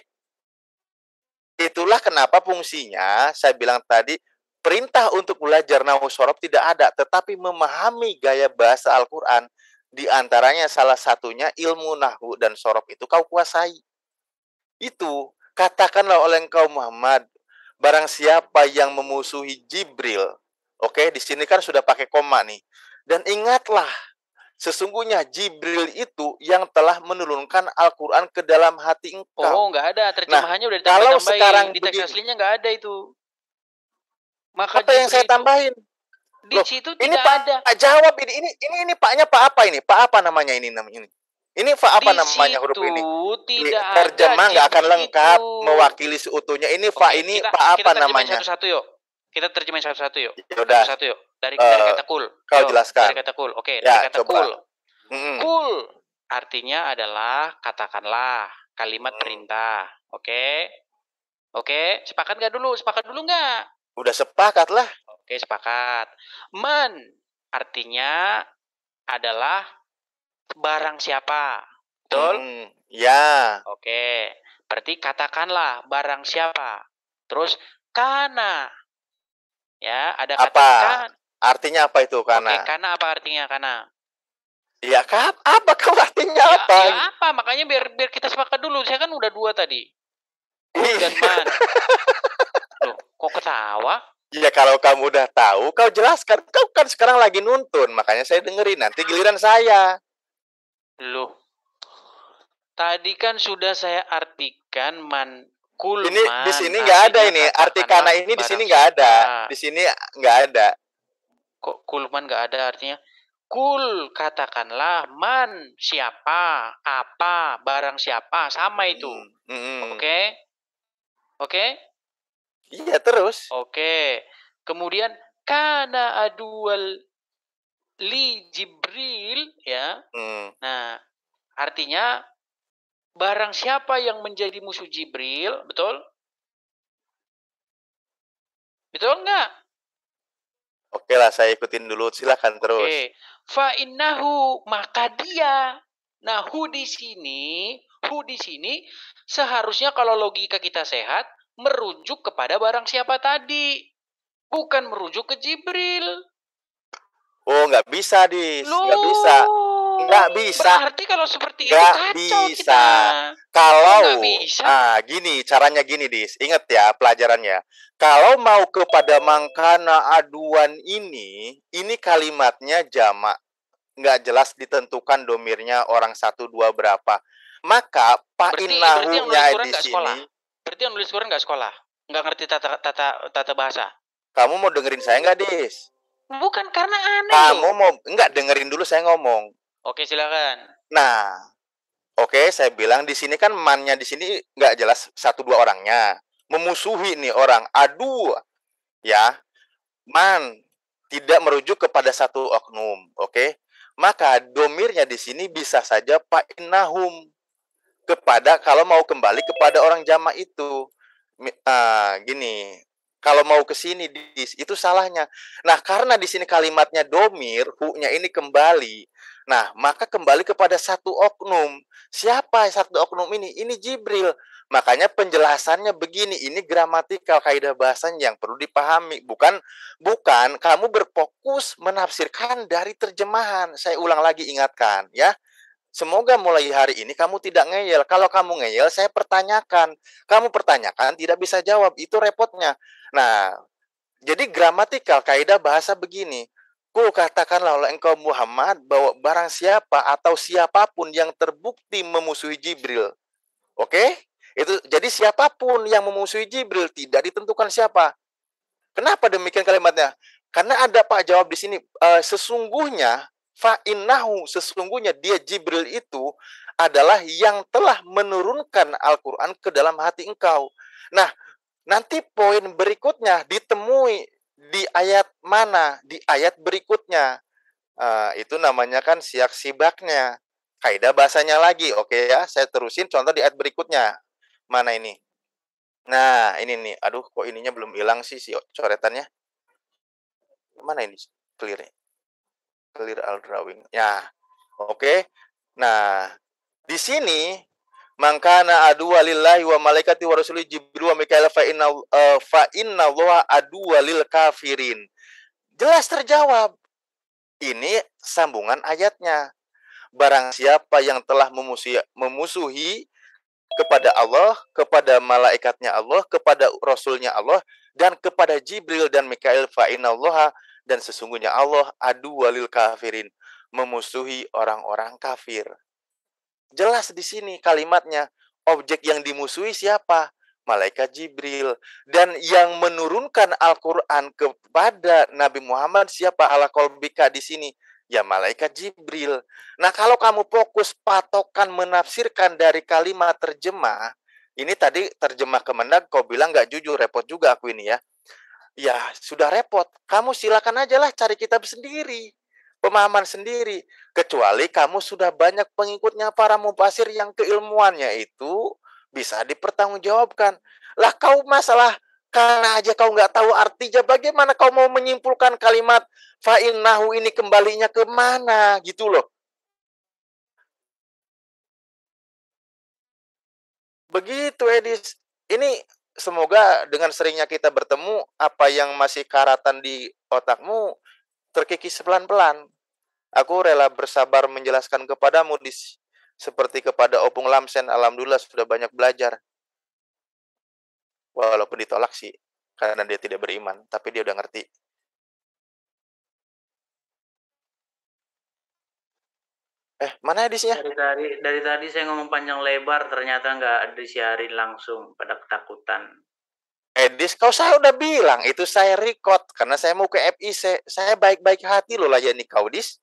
Itulah kenapa fungsinya saya bilang tadi, perintah untuk belajar nahwu shorof tidak ada, tetapi memahami gaya bahasa Al-Qur'an, di antaranya salah satunya ilmu nahwu dan shorof itu kau kuasai. Itu katakanlah oleh engkau Muhammad, barang siapa yang memusuhi Jibril, oke? Di sini kan sudah pakai koma nih. Dan ingatlah, sesungguhnya Jibril itu yang telah menurunkan Al-Quran ke dalam hati engkau. Oh, nggak ada. Terjemahannya udah ditambah-tambahin. Kalau sekarang di teks aslinya nggak ada itu. Maka apa yang saya tambahin? Di situ tidak ada. Pak jawab ini Paknya Pak apa ini? Pak apa namanya ini? Ini Pak apa namanya huruf ini? Terjemah nggak akan lengkap mewakili seutuhnya. Ini Pak ini Pak apa namanya? Kita terjemahin satu-satu yuk. Yaudah. Satu yuk. Dari kata kul. Kau jelaskan. Dari kata kul. Oke, ya, dari kata kul. Kul artinya adalah katakanlah, kalimat perintah. Oke, sepakat nggak dulu? Sepakat dulu nggak? Udah sepakat lah. Oke, sepakat. Man artinya adalah barang siapa. Betul? Ya. Oke, berarti katakanlah barang siapa. Terus kana. Ya, ada kata apa? Artinya apa itu kana? Oke, kana apa artinya kana? Ya apa artinya Ya, apa? ya apa? Makanya biar kita sepakat dulu. Saya kan udah 2 tadi. Kul dan man. Loh, kok ketawa? Ya kalau kamu udah tahu, kau jelaskan. Kau kan sekarang lagi nuntun, makanya saya dengerin. Nanti giliran saya. Loh, tadi kan sudah saya artikan man kulman. Ini di sini nggak ada ini. Arti kana ini di sini nggak ada. Di sini nggak ada. Kok kulman nggak ada artinya? Kul, katakanlah, man, siapa, apa, barang siapa, sama itu. Oke? Oke? Iya, terus. Oke. Kemudian, kana adual li Jibril, ya. Nah, artinya, barang siapa yang menjadi musuh Jibril, betul? Betul nggak? Oke lah, saya ikutin dulu. Silakan terus. Oke. Fa innahu, maka dia. Nah, hu di sini seharusnya kalau logika kita sehat merujuk kepada barang siapa tadi, bukan merujuk ke Jibril. Oh, nggak bisa, Dis. Loh, Nggak bisa. Nggak bisa. Berarti kalau seperti itu Nggak kacau bisa. kita. Kalau nggak bisa? gini, caranya gini, Dis. Ingat ya pelajarannya. Kalau mau kepada mangkana aduan ini kalimatnya jamak. Nggak jelas ditentukan domirnya orang 1, 2 berapa. Maka berarti yang nulis painahunya Quran di nggak sini. sekolah. Berarti yang nulis Quran nggak sekolah. Nggak ngerti tata bahasa. Kamu mau dengerin saya nggak, Dis? Bukan, karena aneh Kamu loh. mau nggak dengerin dulu saya ngomong. Oke, silakan. Nah, oke, saya bilang di sini kan mannya di sini nggak jelas 1, 2 orangnya. Memusuhi nih orang. Aduh, ya. Man tidak merujuk kepada satu oknum, oke? Maka domirnya di sini bisa saja pa'innahum kepada kalau mau kembali kepada orang jamak itu. Gini, kalau mau ke sini itu salahnya. Nah, karena di sini kalimatnya domir, hu-nya ini kembali. Nah, maka kembali kepada satu oknum. Siapa satu oknum ini? Ini Jibril. Makanya penjelasannya begini, ini gramatikal kaidah bahasanya yang perlu dipahami. Bukan kamu berfokus menafsirkan dari terjemahan. Saya ulang lagi ingatkan, ya. Semoga mulai hari ini kamu tidak ngeyel. Kalau kamu ngeyel, saya pertanyakan. Kamu pertanyakan, tidak bisa jawab. Itu repotnya. Nah, jadi gramatikal, kaidah bahasa begini. Kul katakanlah oleh engkau Muhammad bahwa barang siapa atau siapapun yang terbukti memusuhi Jibril. Oke? Itu jadi siapapun yang memusuhi Jibril, tidak ditentukan siapa. Kenapa demikian kalimatnya? Karena ada Pak jawab di sini. Sesungguhnya fa'innahu, sesungguhnya dia Jibril itu adalah yang telah menurunkan Al-Quran ke dalam hati engkau. Nah, nanti poin berikutnya ditemui di ayat mana? Di ayat berikutnya. Itu namanya kan siak sibaknya. Kaidah bahasanya lagi, oke ya. Saya terusin contoh di ayat berikutnya. Mana ini? Nah, ini nih. Aduh, kok ininya belum hilang sih si coretannya. Mana ini? Clear all drawing. Ya, oke. Nah, di sini mangkana adu walillahi wa malaikati wa rasuli Jibril wa Mikail fa inna Allah adu walil kafirin. Jelas terjawab. Ini sambungan ayatnya. Barang siapa yang telah memusuhi kepada Allah, kepada malaikatnya Allah, kepada rasulnya Allah, dan kepada Jibril dan Mikail fa inna Allah, dan sesungguhnya Allah adu walil kafirin, memusuhi orang-orang kafir. Jelas di sini kalimatnya. Objek yang dimusuhi siapa? Malaikat Jibril. Dan yang menurunkan Al-Quran kepada Nabi Muhammad siapa? Ala kolbika di sini. Ya malaikat Jibril. Nah, kalau kamu fokus patokan menafsirkan dari kalimat terjemah, ini tadi terjemah Kemendag kau bilang nggak jujur, repot juga aku ini ya. Ya, sudah repot. Kamu silakan aja lah cari kitab sendiri. Pemahaman sendiri. Kecuali kamu sudah banyak pengikutnya para mufasir yang keilmuannya itu bisa dipertanggungjawabkan. Lah kau masalah karena aja kau nggak tahu artinya, bagaimana kau mau menyimpulkan kalimat fa'innahu ini kembalinya ke mana gitu loh. Begitu Edis. Ini semoga dengan seringnya kita bertemu, apa yang masih karatan di otakmu terkikis pelan-pelan. Aku rela bersabar menjelaskan kepadamu, seperti kepada Opung Lamsen. Alhamdulillah sudah banyak belajar. Walaupun ditolak sih, karena dia tidak beriman, tapi dia udah ngerti. Mana edisnya? Dari tadi saya ngomong panjang lebar, ternyata nggak disiarin langsung, pada ketakutan. Edis, saya udah bilang, itu saya record, karena saya mau ke FIC. Saya baik-baik hati loh layani kau, Dis.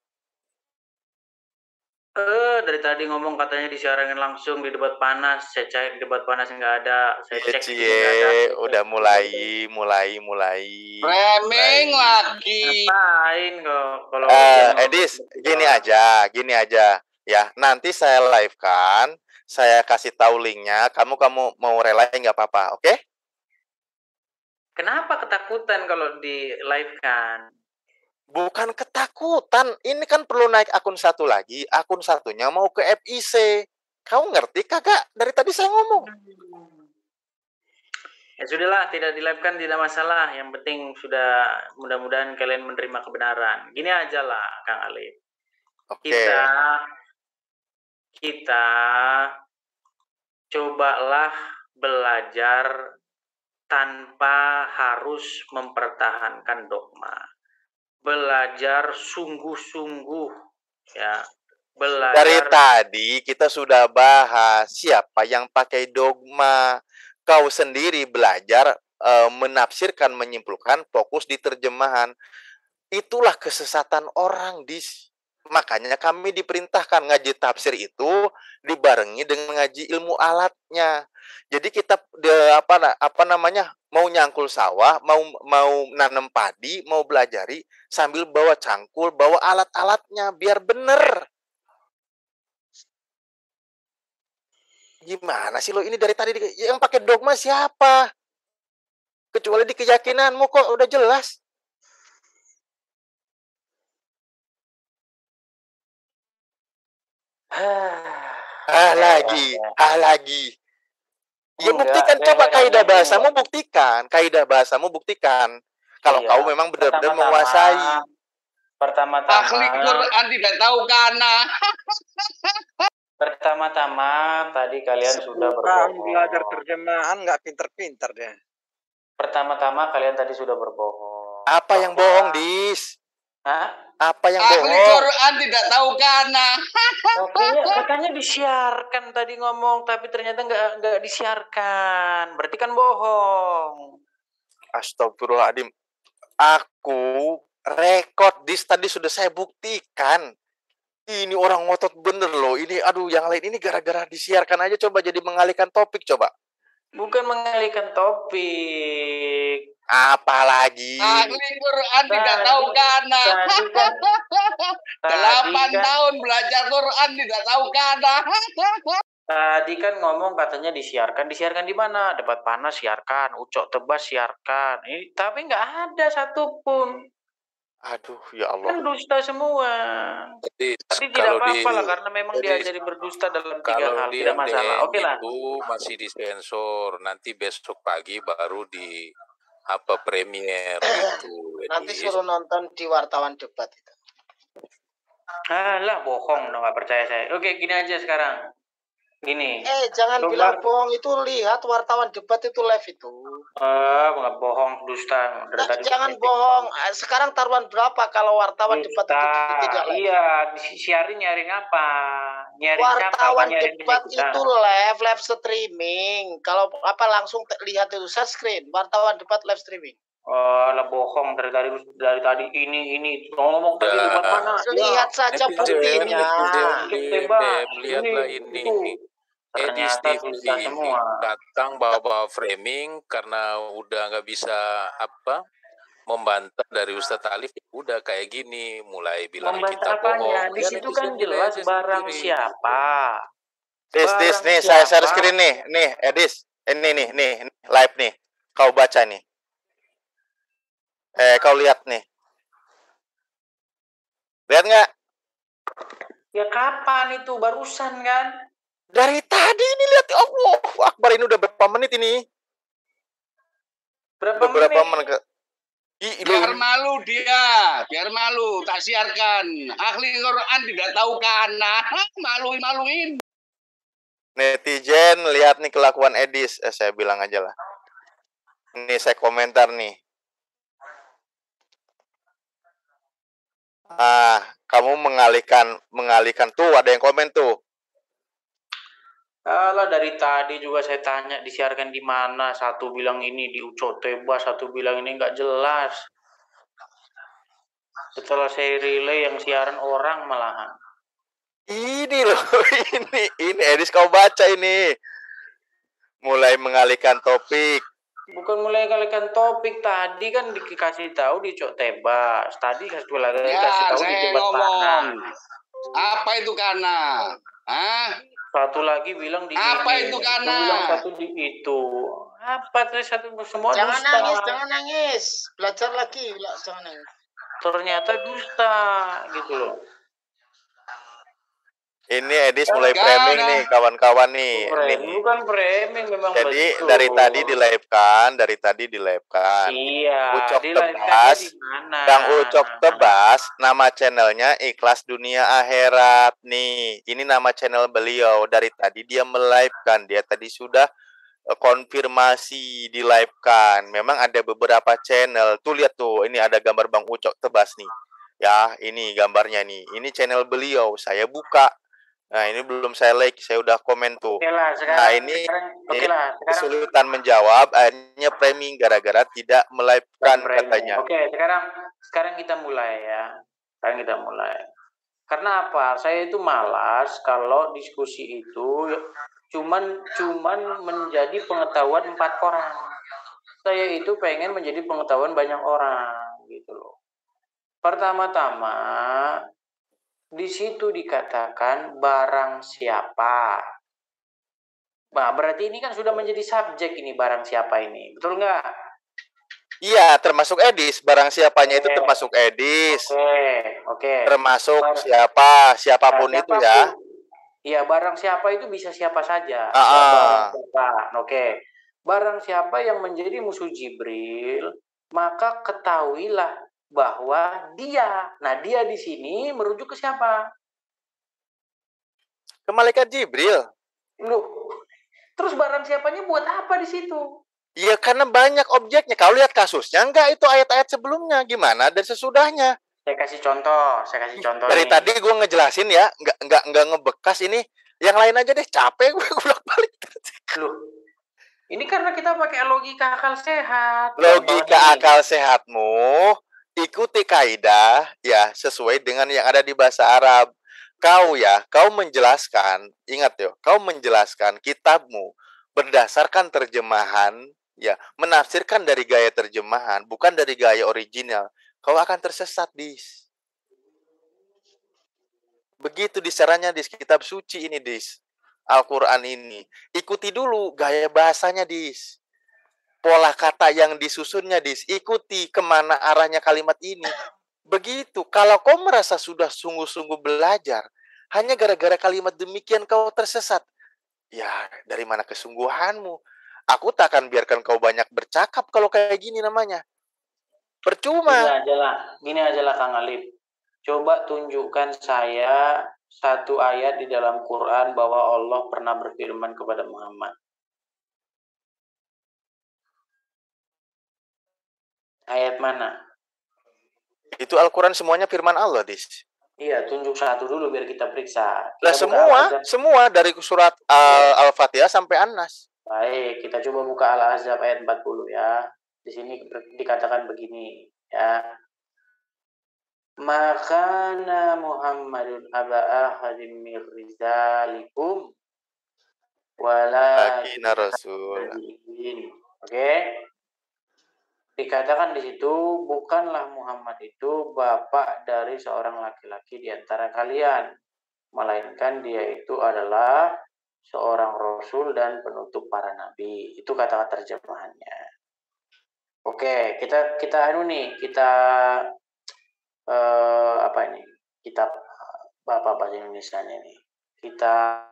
Dari tadi ngomong katanya disiarin langsung di debat panas. Saya cek debat panas nggak ada. Saya cek di sini nggak ada. Udah mulai. Framing lagi. Ngapain kok? Kalau Edis, gini aja. Ya, nanti saya live kan, saya kasih tahu linknya. Kamu mau relay nggak apa-apa, oke? Kenapa ketakutan kalau di live kan? Bukan ketakutan, ini kan perlu naik akun satu lagi. Akun satunya mau ke FIC. Kau ngerti kagak? Dari tadi saya ngomong. Ya sudahlah, tidak di live kan tidak masalah. Yang penting sudah, mudah-mudahan kalian menerima kebenaran. Gini aja lah, Kang Alif. Oke. Kita cobalah belajar tanpa harus mempertahankan dogma. Belajar sungguh-sungguh, ya. Belajar. Dari tadi kita sudah bahas siapa yang pakai dogma. Kau sendiri belajar menafsirkan, menyimpulkan, fokus di terjemahan. Itulah kesesatan orang, Dis. Makanya kami diperintahkan ngaji tafsir itu dibarengi dengan ngaji ilmu alatnya. Jadi kita mau nyangkul sawah, mau nanam padi, mau belajari sambil bawa cangkul, bawa alat-alatnya biar bener. Gimana sih lo ini dari tadi yang pakai dogma siapa? Kecuali di keyakinanmu kok udah jelas. Lagi. Ya buktikan, coba kaidah bahasamu buktikan. Kalau kau memang benar-benar menguasai. Pertama-tama. Ahli Quran tidak tahu kana. Pertama-tama tadi kalian sudah berbohong. Belajar terjemahan nggak pinter-pinter deh. Pertama-tama kalian tadi sudah berbohong. Apa yang bohong, Dis? Hah? Apa yang Ahli bohong? Quran tidak tahu kana. Katanya disiarkan tadi ngomong, tapi ternyata nggak disiarkan. Berarti kan bohong. Astagfirullahaladzim. Aku rekod, Dis, tadi sudah saya buktikan. Ini orang ngotot bener loh. Ini aduh, yang lain ini gara-gara disiarkan aja, coba jadi mengalihkan topik coba. Bukan mengalihkan topik. Apalagi? Ahli Quran tidak tahu kana. 8 tahun belajar Quran tidak tahu kana. Tadi kan ngomong katanya disiarkan. Disiarkan di mana? Debat panas siarkan, Ucok Tebas siarkan. Ini tapi nggak ada satupun. Aduh, ya Allah. Kan dusta semua. Tapi tidak apa-apa lah, karena memang diajari berdusta dalam 3 hal, tidak masalah. Oke lah. Itu masih disensor. Nanti besok pagi baru di premier itu. Nanti suruh nonton di wartawan debat itu. Alah, bohong dong, nggak percaya saya. Oke, gini aja sekarang. Gini. Jangan bilang bohong, itu lihat wartawan debat itu live itu. Nggak bohong, dusta. Jangan bohong. Sekarang taruhan berapa kalau wartawan debat itu tidak live? Iya, nyaring apa? Nyaring wartawan siapa? Debat itu live streaming. Kalau langsung lihat itu share screen. Wartawan debat live streaming. Lah bohong dari tadi ini ngomong tadi di mana? Lihat saja buktinya. Lihatlah ini. Edis TV datang bawa framing karena udah nggak bisa membantah dari Ustadz Alif, udah kayak gini mulai bilang kita bohong. Di situ kan jelas barang siapa. Dis, nih saya share screen nih, Edis. Ini nih, live nih. Kau baca nih. Kau lihat nih. Lihat nggak? Ya kapan itu? Barusan kan? Dari tadi ini lihat, Allah Akbar, ini udah berapa menit ini? Berapa menit? Biar malu dia, biar malu, tak siarkan. Ahli Quran tidak tahu kana, maluin. Netizen lihat nih kelakuan Edis, saya bilang aja lah. Ini saya komentar nih. Kamu mengalihkan tuh, ada yang komen tuh. Alah, dari tadi juga saya tanya disiarkan di mana. Satu bilang ini di Ucok Tebas, satu bilang ini nggak jelas. Setelah saya relay yang siaran orang malahan. Ini loh, ini Edis kau baca ini. Mulai mengalihkan topik. Bukan mulai mengalihkan topik, tadi kan dikasih tahu di Ucok Tebas. Tadi satu lagi Ya, dikasih tahu di saya Jebat ngomong. Panas. Apa itu kana? Satu lagi bilang di apa ini. itu kana? Bilang satu di itu. Apa terus satu semua Jangan dusta. nangis, jangan nangis. Belajar lagi, jangan nangis. Ternyata dusta gitu loh. Ini Edis mulai framing nih kawan-kawan nih. Bukan framing memang. Jadi betul. dari tadi di-live-kan. Iya. Ucok Tebas. Bang Ucok Tebas, nama channelnya Ikhlas Dunia Akhirat nih. Ini nama channel beliau. Dari tadi dia melive-kan. Dia tadi sudah konfirmasi di live-kan. Memang ada beberapa channel. Tuh lihat tuh, ini ada gambar Bang Ucok Tebas nih. Ya, ini gambarnya nih. Ini channel beliau. Saya buka. Nah, ini belum saya like, saya udah komen tuh. Ini kesulitan menjawab, akhirnya framing gara-gara tidak melive-kan katanya. Oke, sekarang kita mulai ya. Karena apa? Saya itu malas kalau diskusi itu cuman menjadi pengetahuan 4 orang. Saya itu pengen menjadi pengetahuan banyak orang gitu loh. Pertama-tama di situ dikatakan barang siapa. Nah, berarti ini kan sudah menjadi subjek ini barang siapa ini. Betul nggak? Iya, termasuk Edis. Barang siapanya itu termasuk Edis. Oke. Termasuk siapapun itu ya. Iya, barang siapa itu bisa siapa saja. Oke. Barang siapa yang menjadi musuh Jibril, maka ketahuilah bahwa dia di sini merujuk ke siapa? Ke malaikat Jibril. Loh, terus barang siapanya buat apa di situ? Iya, karena banyak objeknya. Kalau lihat kasusnya, enggak itu ayat-ayat sebelumnya. Gimana dan sesudahnya? Saya kasih contoh. Dari tadi gue ngejelasin ya, enggak ngebekas ini. Yang lain aja deh, capek gue bolak-balik. Loh, ini karena kita pakai logika akal sehat. Logika akal sehatmu ikuti kaidah ya sesuai dengan yang ada di bahasa Arab. Kau menjelaskan, ingat yo, kau menjelaskan kitabmu berdasarkan terjemahan, ya, menafsirkan dari gaya terjemahan, bukan dari gaya original. Kau akan tersesat, Dis. Begitu caranya di kitab suci ini, Dis. Al-Quran ini. Ikuti dulu gaya bahasanya, Dis. Pola kata yang disusunnya, Dis. Ikuti kemana arahnya kalimat ini. Begitu. Kalau kau merasa sudah sungguh-sungguh belajar, hanya gara-gara kalimat demikian kau tersesat. Ya, dari mana kesungguhanmu? Aku tak akan biarkan kau banyak bercakap kalau kayak gini namanya. Percuma. Gini aja lah Kang Alif. Coba tunjukkan saya satu ayat di dalam Quran bahwa Allah pernah berfirman kepada Muhammad. Ayat mana? Itu Al-Quran semuanya firman Allah, Dis. Iya, tunjuk satu dulu biar kita periksa. Semua dari surat Al-Fatihah sampai An-Nas. Baik, kita coba buka Al-Ahzab ayat 40 ya. Di sini dikatakan begini ya. Makana Muhammadun aba ahadin mir rizalikum walakin rasul. Oke. Dikatakan di situ bukanlah Muhammad itu bapak dari seorang laki-laki di antara kalian, melainkan dia itu adalah seorang rasul dan penutup para nabi. Itu kata-kata terjemahannya. Oke, kita apa ini? Kitab bahasa Indonesianya ini. Kita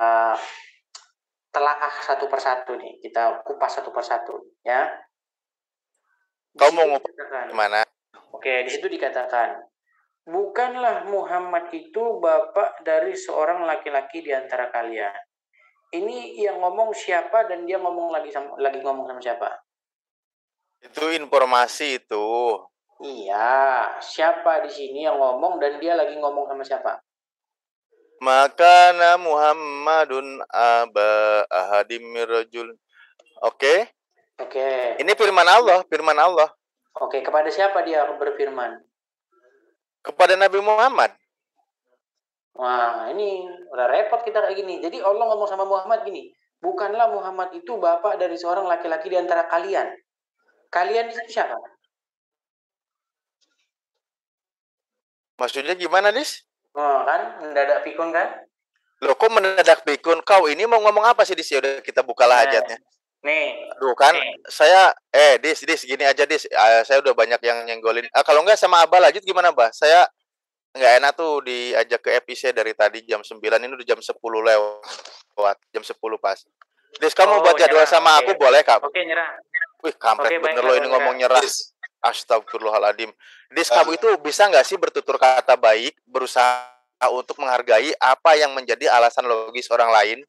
telaah satu persatu nih, kita kupas satu persatu ya. Kau mau ngupas gimana? Oke, di situ dikatakan, bukanlah Muhammad itu bapak dari seorang laki-laki di antara kalian. Ini yang ngomong siapa dan dia ngomong lagi ngomong sama siapa? Itu informasi itu. Iya, siapa di sini yang ngomong dan dia lagi ngomong sama siapa? Maka Muhammadun aba ahadim mir rajul. Oke. Oke. Ini firman Allah, firman Allah. Oke, kepada siapa dia berfirman? Kepada Nabi Muhammad. Wah, ini udah repot kita kayak gini. Jadi Allah ngomong sama Muhammad gini, bukanlah Muhammad itu bapak dari seorang laki-laki di antara kalian. Kalian di situ siapa? Maksudnya gimana, Dis? Oh, kan mendadak pikun kan? Loh, kok mendadak pikun? Kau ini mau ngomong apa sih, Dis? Ya udah kita bukalah hajatnya. Nih. Aduh kan, saya Dis gini aja, Dis. Saya udah banyak yang nyenggolin. Kalau enggak sama Abah lanjut gimana, Bah? Saya nggak enak tuh diajak ke episode dari tadi jam 9, ini udah jam 10 lewat. Jam 10 pas. Dis, kamu buat jadwal sama aku boleh, Kak? Oke, nyerah. Wih, kampret bener lo ini ngomong nyerah. Astagfirullahaladzim. Dis, kamu itu bisa nggak sih bertutur kata baik, berusaha untuk menghargai apa yang menjadi alasan logis orang lain?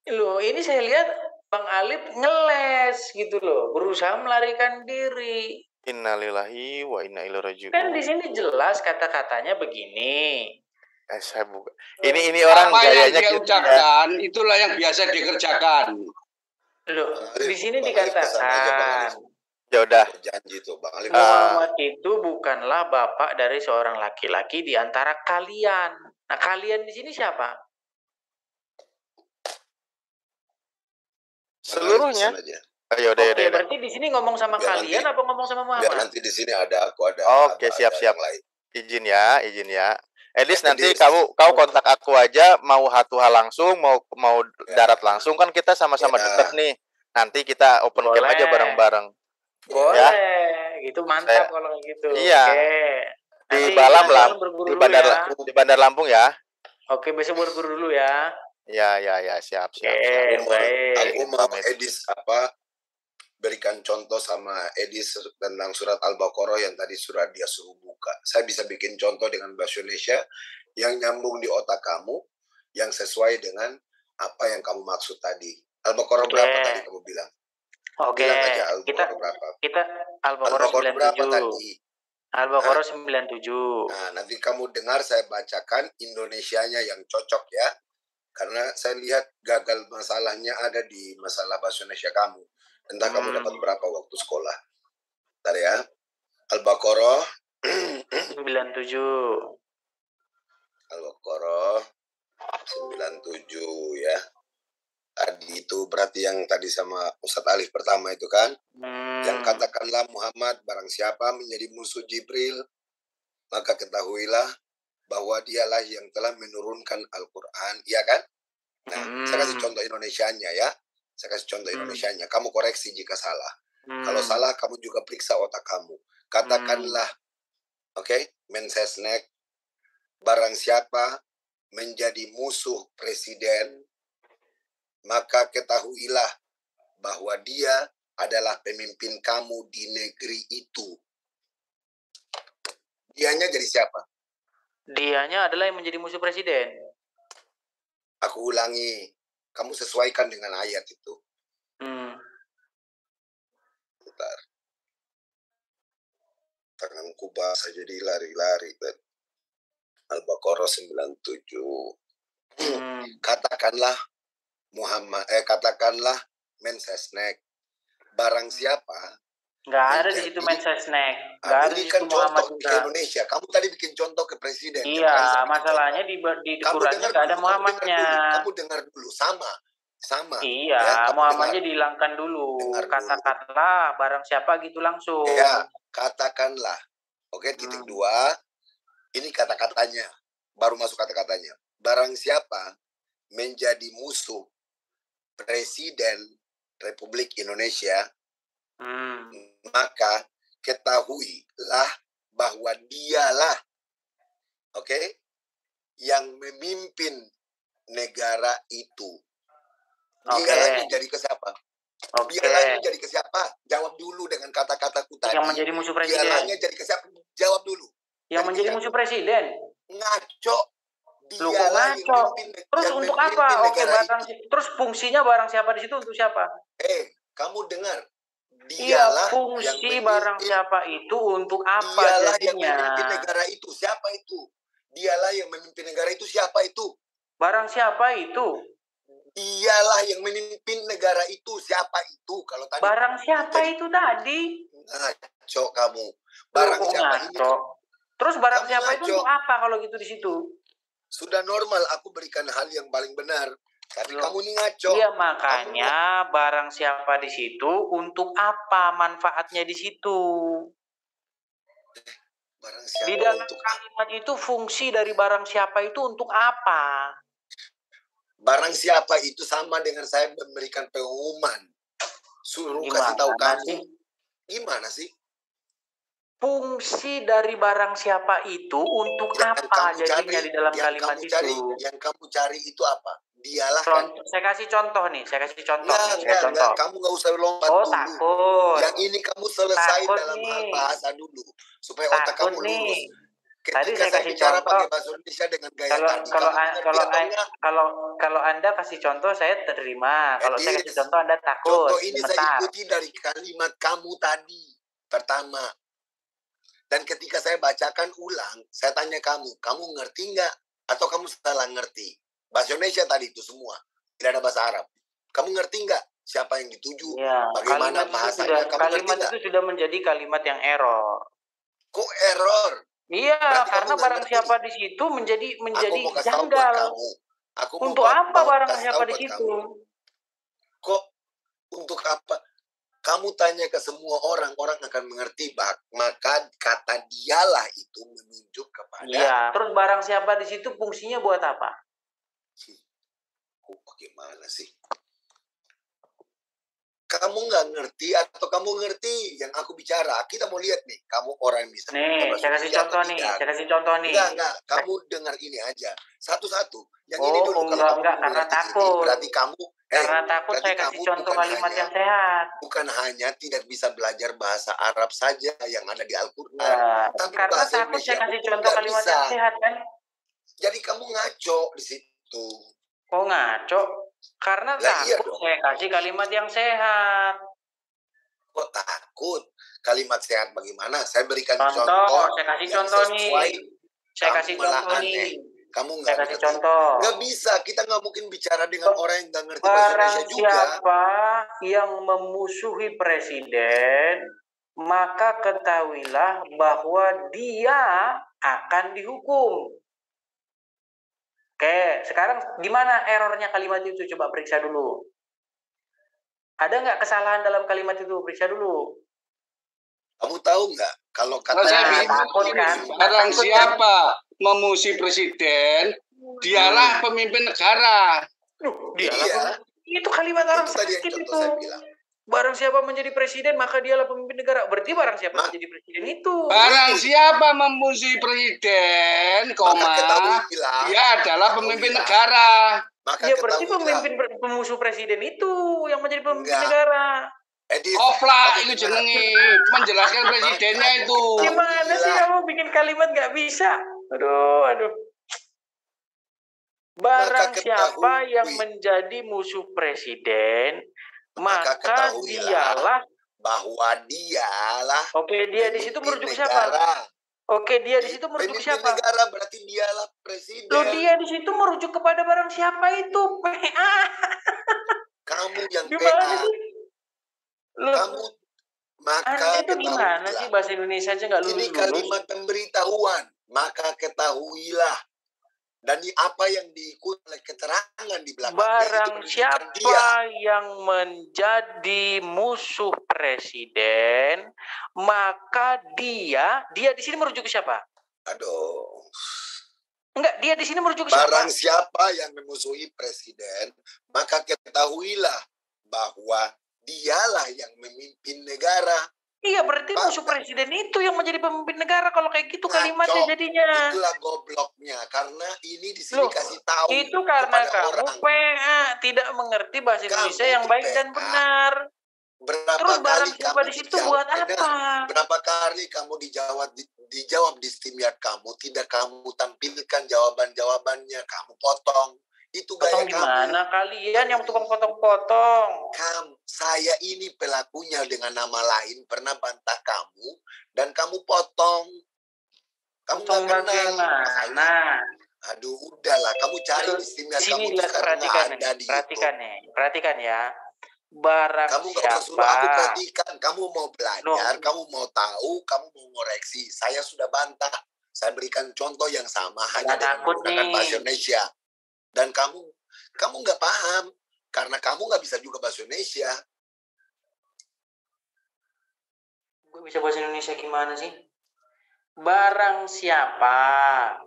Loh, ini saya lihat Bang Alip ngeles gitu loh, berusaha melarikan diri. Innalillahi wa inna ilaihi raji'un. Kan di sini jelas kata-katanya begini. Saya buka. Ini orang apa gayanya yang dia gitu ucapkan, itulah yang biasa dikerjakan. Loh, di sini dikatakan. Ya udah. Janji tuh, Bang Alif. Muhammad itu bukanlah bapak dari seorang laki-laki di antara kalian. Nah, kalian di sini siapa? Seluruhnya. Ayo deh, Oke, berarti di sini ngomong sama kalian apa ngomong sama Muhammad? Biar nanti di sini ada aku ada. Oke, siap. Izin ya. Edis, nanti kau kontak aku aja, mau hatuha langsung, mau darat langsung, kan kita sama-sama deket nih. Nanti kita open cam aja bareng-bareng. Boleh, ya? Gitu mantap kalau gitu. Iya. Oke. Di Balam lah, di Bandar Lampung ya. Oke, besok berburu dulu ya. Ya, siap. Aku mau Edis berikan contoh sama Edis tentang surat Al-Baqarah yang tadi surat dia suruh buka. Saya bisa bikin contoh dengan bahasa Indonesia yang nyambung di otak kamu, yang sesuai dengan apa yang kamu maksud tadi. Al-Baqarah berapa tadi kamu bilang? Oke. Bilang aja Al-Baqarah berapa? Kita Al-Baqarah 97. Berapa tadi? Al-Baqarah 97. Nah, nanti kamu dengar saya bacakan Indonesianya yang cocok ya. Karena saya lihat gagal masalahnya ada di masalah bahasa Indonesia kamu. Entah kamu dapat berapa waktu sekolah. Bentar ya. Al-Baqarah 97. Al-Baqarah 97 ya. Tadi itu berarti yang tadi sama Ustadz Alif pertama itu kan. Yang katakanlah Muhammad barang siapa menjadi musuh Jibril, maka ketahuilah bahwa dialah yang telah menurunkan Al-Quran. Iya kan? Nah, saya kasih contoh Indonesianya ya. Saya kasih contoh Indonesianya. Kamu koreksi jika salah. Kalau salah, kamu juga periksa otak kamu. Katakanlah, Mensesnek, barang siapa menjadi musuh presiden, maka ketahuilah bahwa dia adalah pemimpin kamu di negeri itu. Dianya jadi siapa? Dianya adalah yang menjadi musuh presiden. Aku ulangi. Kamu sesuaikan dengan ayat itu. Bentar. Tanganku basah jadi lari-lari. Al-Baqarah 97. Katakanlah katakanlah Mensesnek. Barang siapa? Nggak ada di situ Mensesnek. Nggak ada di situ Muhammad juga. Ke Indonesia. Kamu tadi bikin contoh ke presiden. Iya, masalahnya di Qurannya nggak ada Muhammadnya. Kamu dengar dulu. Sama. Iya, ya, Muhammadnya dihilangkan dulu. Katakanlah barang siapa gitu langsung. Ya, katakanlah. Oke, titik 2. Ini kata-katanya. Baru masuk kata-katanya. Barang siapa menjadi musuh Presiden Republik Indonesia, maka ketahuilah bahwa dialah yang memimpin negara itu. Dialah jadi ke siapa? Oke. Dialahnya jadi ke siapa? Jawab dulu dengan kata-kataku tadi. Yang menjadi musuh presiden. Dialahnya jadi ke siapa? Jawab dulu. Yang menjadi musuh presiden. Ngaco. Lu kok ngaco? Terus untuk apa? Oke, terus fungsinya barang siapa di situ untuk siapa? Kamu dengar? Iya, fungsi barang siapa itu untuk apa dialah jadinya? Yang memimpin negara itu. Siapa itu? Dialah yang memimpin negara itu. Siapa itu? Barang siapa itu? Dialah yang memimpin negara itu. Siapa itu? Kalau tadi barang siapa itu tadi? Ngaco kamu. Barang siapa ngaco? Terus barang siapa itu untuk apa kalau gitu di situ? Sudah normal aku berikan hal yang paling benar. Tapi kamu ini ngaco. Iya, makanya barang siapa di situ untuk apa manfaatnya di situ? Barang siapa di dalam kalimat itu fungsi dari barang siapa itu untuk apa? Barang siapa itu sama dengan saya memberikan pengumuman. Suruh kasih tahu kamu. Gimana sih? Fungsi dari barang siapa itu untuk apa jadinya di dalam kalimat itu? Yang kamu cari itu apa? Dialah saya kasih contoh nih, contoh. Kamu nggak usah lompat dulu. Takut. Yang ini kamu selesai takut dalam hal bahasa dulu supaya takut otak kamu nih. lurus. Tadi saya kasih bicara contoh pakai bahasa Indonesia dengan gaya kalau Anda kasih contoh saya terima. Kalau saya kasih contoh Anda takut. Contoh ini saya ikuti dari kalimat kamu tadi pertama. Dan ketika saya bacakan ulang, saya tanya kamu ngerti nggak? Atau kamu salah ngerti? Bahasa Indonesia tadi itu semua, tidak ada bahasa Arab. Kamu ngerti nggak siapa yang dituju? Ya, bagaimana bahasanya? Kalimat itu sudah menjadi kalimat yang error. Kok error? Iya, karena barang siapa di situ menjadi janggal. Untuk apa barang siapa di situ? Kok untuk apa? Kamu tanya ke semua orang akan mengerti. Maka kata dialah itu menunjuk kepada. Iya, terus barang siapa di situ fungsinya buat apa? Bagaimana sih? Kamu nggak ngerti atau kamu ngerti yang aku bicara? Kita mau lihat nih, kamu orang yang bisa. Nih, saya kasih contoh nih. Enggak. Kamu dengar ini aja. Satu-satu. Yang ini dulu. Enggak, karena takut. Berarti kamu. Karena takut saya kasih contoh kalimat yang sehat. Bukan hanya tidak bisa belajar bahasa Arab saja yang ada di Al-Quran. Ya, tapi karena takut saya kasih contoh kalimat yang sehat kan. Jadi kamu ngaco di situ. Kok ngaco? Karena takut saya kasih kalimat yang sehat. Kok takut? Kalimat sehat bagaimana? Saya berikan contoh. Saya kasih contoh nih. Saya kasih contoh nih. Kamu saya kasih contoh. Nggak bisa. Kita nggak mungkin bicara dengan orang yang nggak ngerti bahasa Indonesia juga. Siapa yang memusuhi presiden, maka ketahuilah bahwa dia akan dihukum. Oke, sekarang gimana errornya kalimat itu? Coba periksa dulu. Ada nggak kesalahan dalam kalimat itu? Periksa dulu. Kamu tahu nggak? Kalau kata barang siapa memusuhi presiden, dialah pemimpin negara. Dialah. Itu kalimat orang sakit itu. Barang siapa menjadi presiden, maka dialah pemimpin negara. Berarti barang siapa menjadi presiden itu. Barang siapa memusuhi presiden, dia adalah pemimpin negara. Ya berarti pemusuh presiden itu yang menjadi pemimpin negara. Offlah itu jenengi menjelaskan presidennya itu. Gimana sih kamu bikin kalimat nggak bisa? Aduh. Barang siapa yang menjadi musuh presiden, maka dialah bahwa dialah. Oke, dia di situ merujuk siapa? Oke, dia di situ merujuk siapa? Negara berarti dialah presiden. Loh, dia di situ merujuk kepada barang siapa itu? PA. Kamu yang gimana PA. Sih? Loh, kamu maka itu gimana sih bahasa Indonesia aja nggak lulus? Ini kalimat pemberitahuan. Maka ketahuilah. Dan apa yang diikuti oleh keterangan di belakangnya. Barang siapa yang menjadi musuh presiden, maka dia di sini merujuk ke siapa? Aduh. Enggak, dia di sini merujuk ke siapa? Barang siapa yang memusuhi presiden, maka ketahuilah bahwa dialah yang memimpin negara. Iya, berarti musuh presiden itu yang menjadi pemimpin negara kalau kayak gitu kalimatnya jadinya. Itulah gobloknya, karena ini di sini kasih tahu. Itu karena kamu PA tidak mengerti bahasa Indonesia yang baik dan benar. Berapa Terus barang kali siapa kamu di situ dijawab? buat Benar. apa? Berapa kali kamu dijawab di StreamYard kamu, tidak kamu tampilkan jawaban-jawabannya, kamu potong. Itu gaya Potong kamu. gimana? Kalian yang tukang potong-potong. Saya ini pelakunya dengan nama lain pernah bantah kamu dan kamu potong. Kamu Potong nggak kenal. bagaimana? Aduh, udahlah. Kamu cari di StreamYard kamu tuh sekarang nggak ada di YouTube. Perhatikan ya. Barang Kamu nggak usah suruh aku perhatikan. Kamu mau belajar, kamu mau tahu, kamu mau ngoreksi. Saya sudah bantah. Saya berikan contoh yang sama hanya dengan menggunakan bahasa Indonesia. Dan kamu nggak paham karena kamu nggak bisa juga bahasa Indonesia. Gue bisa bahasa Indonesia gimana sih? Barang siapa?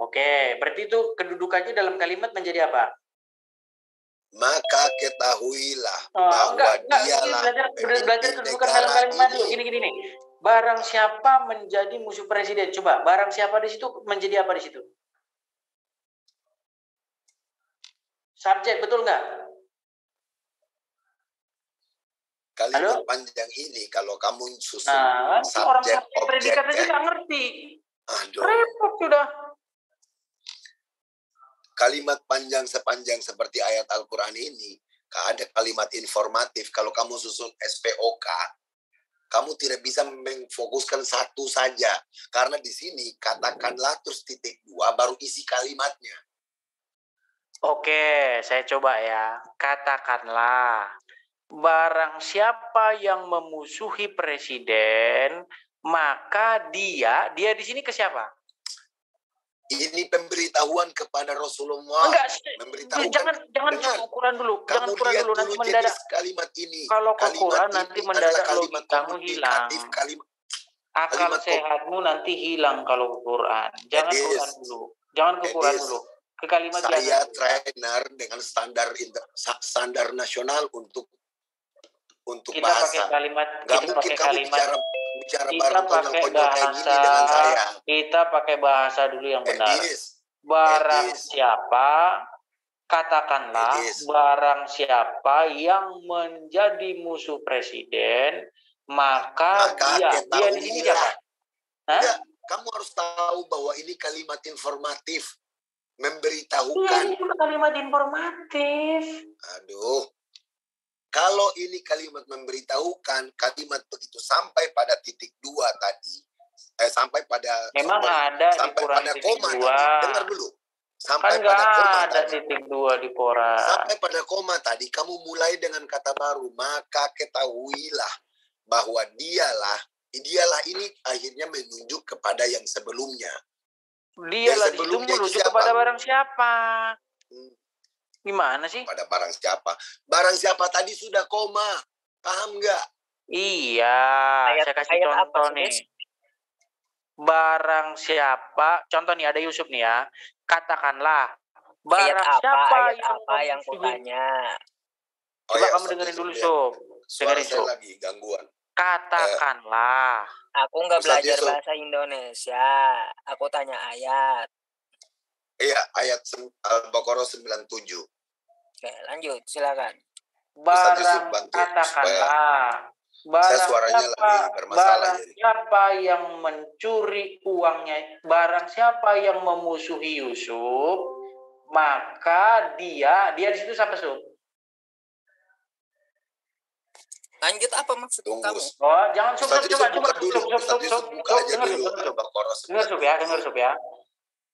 Oke, berarti itu kedudukannya dalam kalimat menjadi apa? Maka ketahuilah bahwa dialah belajar kedudukan dalam kalimat dulu. Gini nih. Barang siapa menjadi musuh presiden? Coba, barang siapa di situ menjadi apa di situ? Subjek, betul nggak? Kalimat panjang ini kalau kamu susun subjek, orang subjek objek, predikat aja nggak ngerti. Aduh. Repot sudah. Kalimat panjang sepanjang seperti ayat Al-Quran ini, ada kalimat informatif. Kalau kamu susun SPOK, kamu tidak bisa memfokuskan satu saja. Karena di sini katakanlah terus titik 2 baru isi kalimatnya. Oke, saya coba ya. Katakanlah, barang siapa yang memusuhi presiden, maka dia di sini ke siapa? Ini pemberitahuan kepada Rasulullah. Enggak, jangan ukuran dulu. Jangan ukuran dulu, nanti mendadak. Kalimat ini. Kalau ke Quran nanti mendadak logikamu hilang. Akal sehatmu nanti hilang kalau ke Quran. Jangan Quran dulu. Jangan ke Quran dulu. Ke kalimat saya trainer dengan standar nasional untuk kita bahasa. Pakai kalimat, nggak kita mungkin pakai kamu kalimat, bicara kita bareng pakai konyol-konyol kayak gini bahasa dengan saya. Kita pakai bahasa dulu yang benar. Barang siapa, katakanlah barang siapa yang menjadi musuh presiden, maka dia di sini siapa? Enggak, kamu harus tahu bahwa ini kalimat informatif, memberitahukan. Iya, ini kalimat informatif. Aduh. Kalau ini kalimat memberitahukan, kalimat begitu sampai pada titik 2 tadi, sampai pada memang ada sampai di Quran pada titik koma 2. tadi. Dengar dulu. Sampai kan pada koma ada tadi. titik 2 di Quran. Sampai pada koma tadi, kamu mulai dengan kata baru, maka ketahuilah bahwa dialah ini akhirnya menunjuk kepada yang sebelumnya. Dialah itu menuju kepada barang siapa? Gimana sih? Pada barang siapa? Barang siapa tadi sudah koma. Paham nggak? Iya, saya kasih contoh nih. Barang siapa, contoh nih ada Yusuf nih ya. Katakanlah, barang siapa yang tanya. Coba kamu dengerin dulu, Sob. Dengerin, Sob. Lagi gangguan. Katakanlah. Aku nggak belajar bahasa Indonesia. Aku tanya ayat. Iya, ayat Al-Baqarah 97. Oke, lanjut, silakan. Katakanlah, barang siapa yang mencuri uangnya, barang siapa yang memusuhi Yusuf, maka dia di situ sampai Sob. Lanjut apa maksud kamu? Oh, jangan Sob, dengar Sob ya.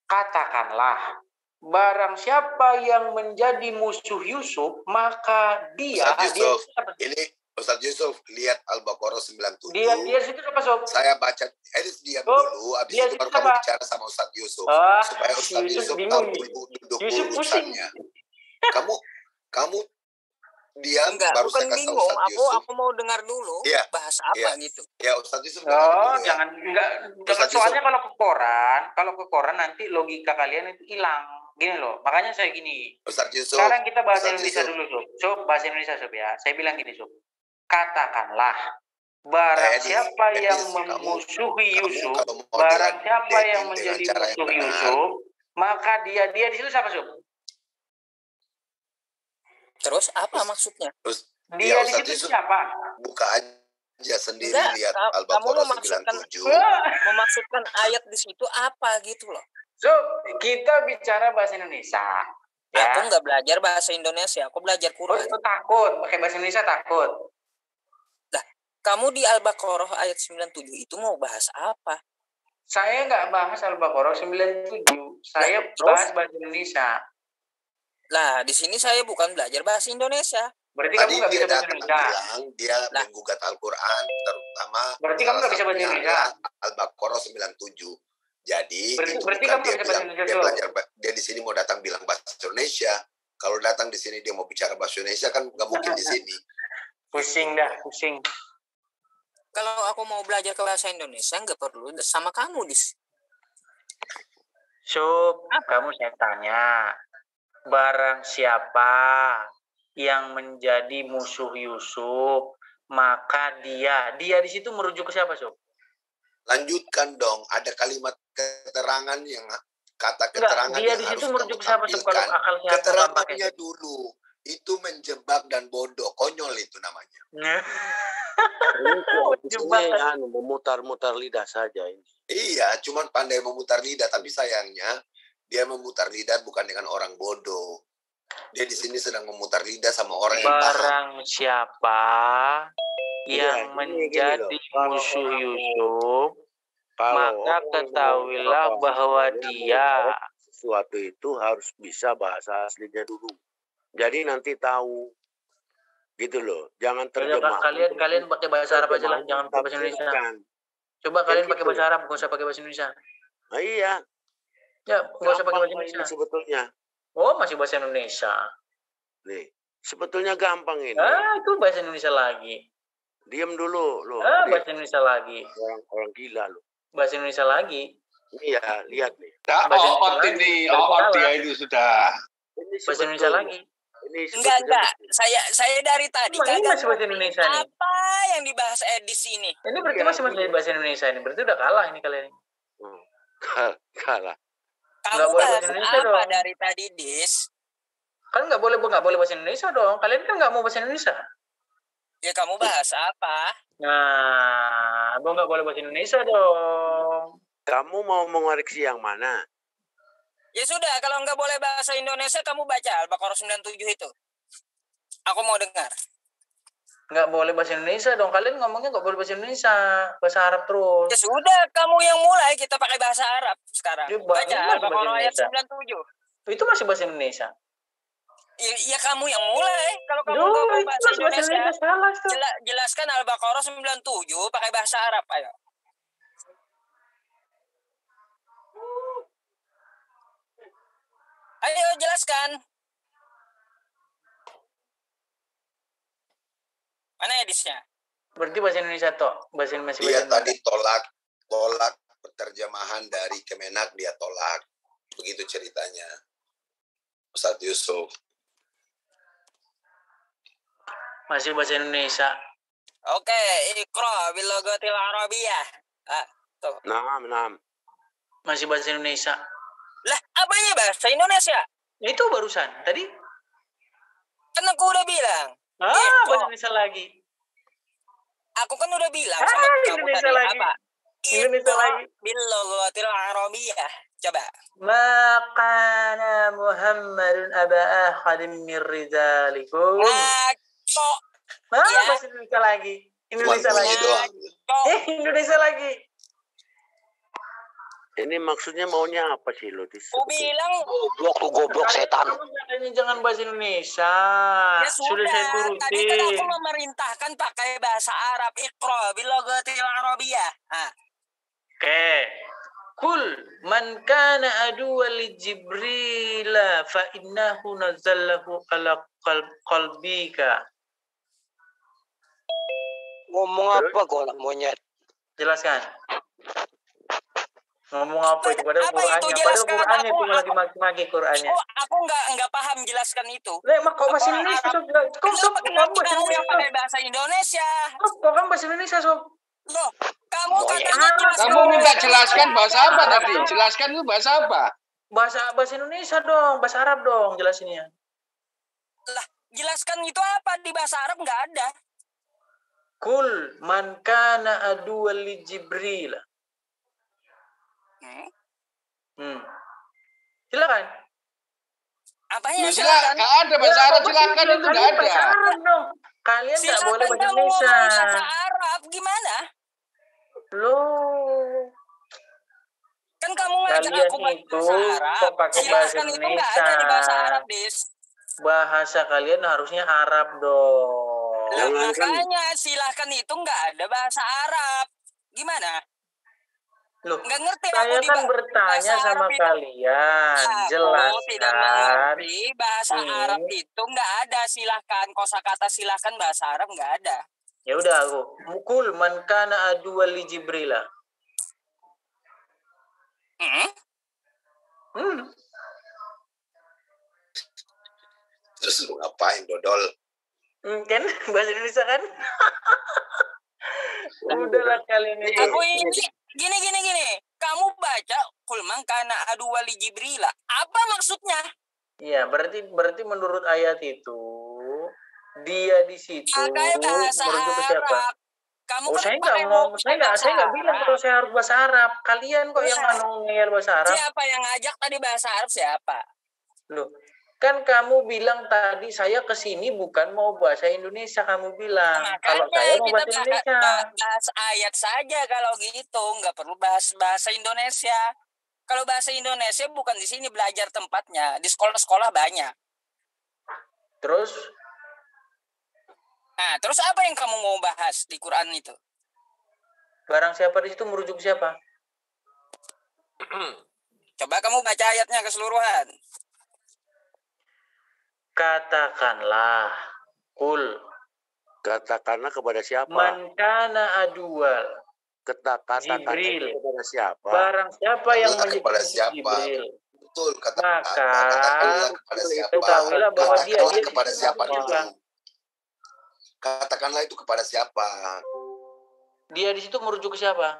Katakanlah, barang siapa yang menjadi musuh Yusuf, maka dia ini Ustaz Yusuf, lihat Al-Baqarah 97. Dia situ apa, Sob? Saya baca, diam dulu, habis itu baru kamu bicara sama Ustaz Yusuf. Supaya Ustaz Yusuf tahu duduk urusannya. Kamu diam, baru saya kasih tahu Ustaz Yusuf. Aku mau dengar dulu bahasa apa gitu. Ya, Ustaz Yusuf. Jangan soalnya kalau ke Quran nanti logika kalian itu hilang. Gini loh, makanya saya gini. Ustaz Yusuf. Sekarang kita bahasa Indonesia dulu, Sob. Sob, bahasa Indonesia, Sob ya. Saya bilang gini, Sob. Katakanlah, barang siapa yang memusuhi Yusuf, barang siapa yang menjadi musuh Yusuf, maka dia di situ siapa, Sob? Terus apa maksudnya? Dia Ya, di Ustadz situ Yusuf, siapa? buka aja sendiri, Enggak, lihat kamu Al-Baqarah memasukkan 97. memasukkan ayat di situ apa gitu loh. So, kita bicara bahasa Indonesia. Ya. Aku nggak belajar bahasa Indonesia, aku belajar Oh, Quran. itu takut pakai bahasa Indonesia, takut. Lah, kamu di Al-Baqarah ayat 97 itu mau bahas apa? Saya nggak bahas Al-Baqarah 97. Saya bahas bahasa Indonesia. Lah, di sini saya bukan belajar bahasa Indonesia. Berarti Tadi kamu nggak dia bisa bahasa datang Indonesia. bilang dia menggugat Al-Quran, terutama Berarti kamu nggak bisa bahasa satunya Indonesia. adalah Al-Baqarah 97. Jadi Berarti itu kamu bukan nggak dia bisa bahasa bilang Indonesia dia tuh. belajar, dia di sini mau datang bilang bahasa Indonesia. Kalau datang di sini dia mau bicara bahasa Indonesia kan nggak mungkin di sini. Pusing dah, pusing. Kalau aku mau belajar ke bahasa Indonesia nggak perlu sama kamu dis. Sup, kamu saya tanya, barang siapa yang menjadi musuh Yusuf, maka dia di situ merujuk ke siapa, Sup? Lanjutkan dong, ada kalimat keterangan yang kata keterangan dia yang di situ harus merujuk kamu ke siapa, Sup? Kalau tampilkan. akal sehat Keterangannya dulu, itu menjebak dan bodoh, konyol itu namanya. Ini memutar-mutar lidah saja ini. Iya, cuman pandai memutar lidah, tapi sayangnya dia memutar lidah bukan dengan orang bodoh. Dia di sini sedang memutar lidah sama orang yang paham. Barang siapa yang menjadi musuh Yusuf, maka ketahuilah bahwa dia sesuatu itu harus bisa bahasa aslinya dulu. Jadi nanti tahu. Gitu loh, jangan terjemah. Kalian pakai bahasa Arab aja lah, jangan pakai bahasa Indonesia. Coba kalian pakai bahasa Arab, nggak usah pakai bahasa Indonesia. Nah, iya. Ya, nggak usah pakai bahasa Indonesia. Sebetulnya. Oh, masih bahasa Indonesia. Nih, sebetulnya gampang ini. Itu bahasa Indonesia lagi. Diam dulu, loh. Bahasa Indonesia lagi. Orang gila loh. Bahasa Indonesia lagi. Iya, lihat nih. Dia itu sudah. Bahasa Indonesia lagi. Enggak. Saya dari tadi ini masih bahasa Indonesia nih. Apa yang dibahas Edis ini? Ini berarti masih bahasa Indonesia ini. Berarti udah kalah ini kalian. Kalah. Kamu bahas apa dari tadi, Dis? Kan nggak boleh bahasa Indonesia dong. Kalian kan nggak mau bahasa Indonesia. Ya kamu bahas apa? Nah, abang nggak boleh bahasa Indonesia dong. Kamu mau mengoreksi yang mana? Ya sudah, kalau nggak boleh bahasa Indonesia, kamu baca Al-Baqarah 97 itu. Aku mau dengar. Nggak boleh bahasa Indonesia dong. Kalian ngomongnya nggak boleh bahasa Indonesia. Bahasa Arab terus. Ya sudah, kamu yang mulai. Kita pakai bahasa Arab sekarang. Baca Al-Baqarah ayat 97. Itu masih bahasa Indonesia. Ya kamu yang mulai. Kalau kamu nggak mau bahasa Indonesia, jelaskan Al-Baqarah 97 pakai bahasa Arab. Ayo. Ayo jelaskan. Mana edisnya? Berarti bahasa Indonesia toh. Bahasa Indonesia. Dia tadi tolak penerjemahan dari Kemenak, dia tolak. Begitu ceritanya. Ustadz Yusuf. Masih bahasa Indonesia. Oke, Iqra bil lughatil arabiyyah. Tuh. Nah. Masih bahasa Indonesia. Lah, apanya bahasa Indonesia? Itu barusan tadi. Kan aku udah bilang. Bahasa Indonesia lagi. Aku kan udah bilang sama kamu tadi lagi. Apa? Indonesia lagi. Bil lughatil arabiyyah. Coba. Ma kana Muhammadun aba ahadin min rijalikum. Bahasa Indonesia lagi. Indonesia lagi. Indonesia lagi. Ini maksudnya maunya apa sih lo? Aku bilang goblok setan. Jangan bahasa Indonesia. Ya sudah saya turutin. Tadi kan aku memerintahkan pakai bahasa Arab. Iqra bil lughatil arabiyyah. Oke. Kul man kana aduwa li Jibril fa innahu nazzalahu ala qalbika. Ngomong apa kau anak monyet? Jelaskan. Ngomong apa itu? Padahal Qur'annya itu lagi maki-maki Qur'annya. Oh, aku nggak paham jelaskan itu. Kok bahasa Indonesia, Sob? Kamu yang pakai bahasa Indonesia. Kok kan bahasa Indonesia, Sob? Loh, kamu katanya kamu minta jelaskan bahasa apa tadi? Jelaskan itu bahasa apa? Bahasa Indonesia dong, bahasa Arab dong jelasinnya. Lah, Jelaskan itu apa di bahasa Arab nggak ada. Kul man kana aduwal li Jibril. Silakan. Apanya silakan? Nggak ada bahasa Arab, silakan itu nggak ada. Bahasa Arab dong. Kalian nggak boleh bahasa Indonesia. Bahasa Arab gimana? Loh. Kan kamu ngajak aku bahasa Arab. Kok pakai bahasa Silakan itu nggak ada di bahasa Arab, Dis. Bahasa kalian harusnya Arab dong. Lah, makanya silahkan itu nggak ada bahasa Arab. Gimana? Loh, nggak ngerti saya aku kan bertanya sama kalian. Aku tidak mengerti bahasa ini. Arab itu nggak ada. Silahkan kosakata silahkan bahasa Arab nggak ada. Ya udah aku. Mukul man kana aduwal li Jibril. Terus lu ngapain, dodol? Kan bahasa Indonesia kan? Udahlah kalian itu. Aku ini gini. Kamu baca kul man kana aduwal li Jibril. Apa maksudnya? Iya, berarti menurut ayat itu dia di situ merujuk ke siapa? Kamu saya nggak bilang kalau saya harus bahasa Arab. Kalian kok yang ngeyel bahasa Arab? Siapa yang ngajak tadi bahasa Arab siapa? Loh, kan kamu bilang tadi saya kesini bukan mau bahasa Indonesia, kamu bilang. Kalau saya mau bahasa Indonesia. Bahas ayat saja kalau gitu, nggak perlu bahas bahasa Indonesia. Kalau bahasa Indonesia bukan di sini belajar tempatnya, di sekolah-sekolah banyak. Terus? Nah, terus apa yang kamu mau bahas di Quran itu? Barang siapa di situ merujuk siapa? Coba kamu baca ayatnya keseluruhan. Katakanlah, kul. Katakanlah kepada siapa? Man kana adual. Katakanlah kepada siapa? Barang siapa yang kepada siapa? Jibril. Betul, maka katakanlah kepada siapa? Ketahuilah bahwa dia kepada siapa dulu. Katakanlah itu kepada siapa? Dia di situ merujuk ke siapa?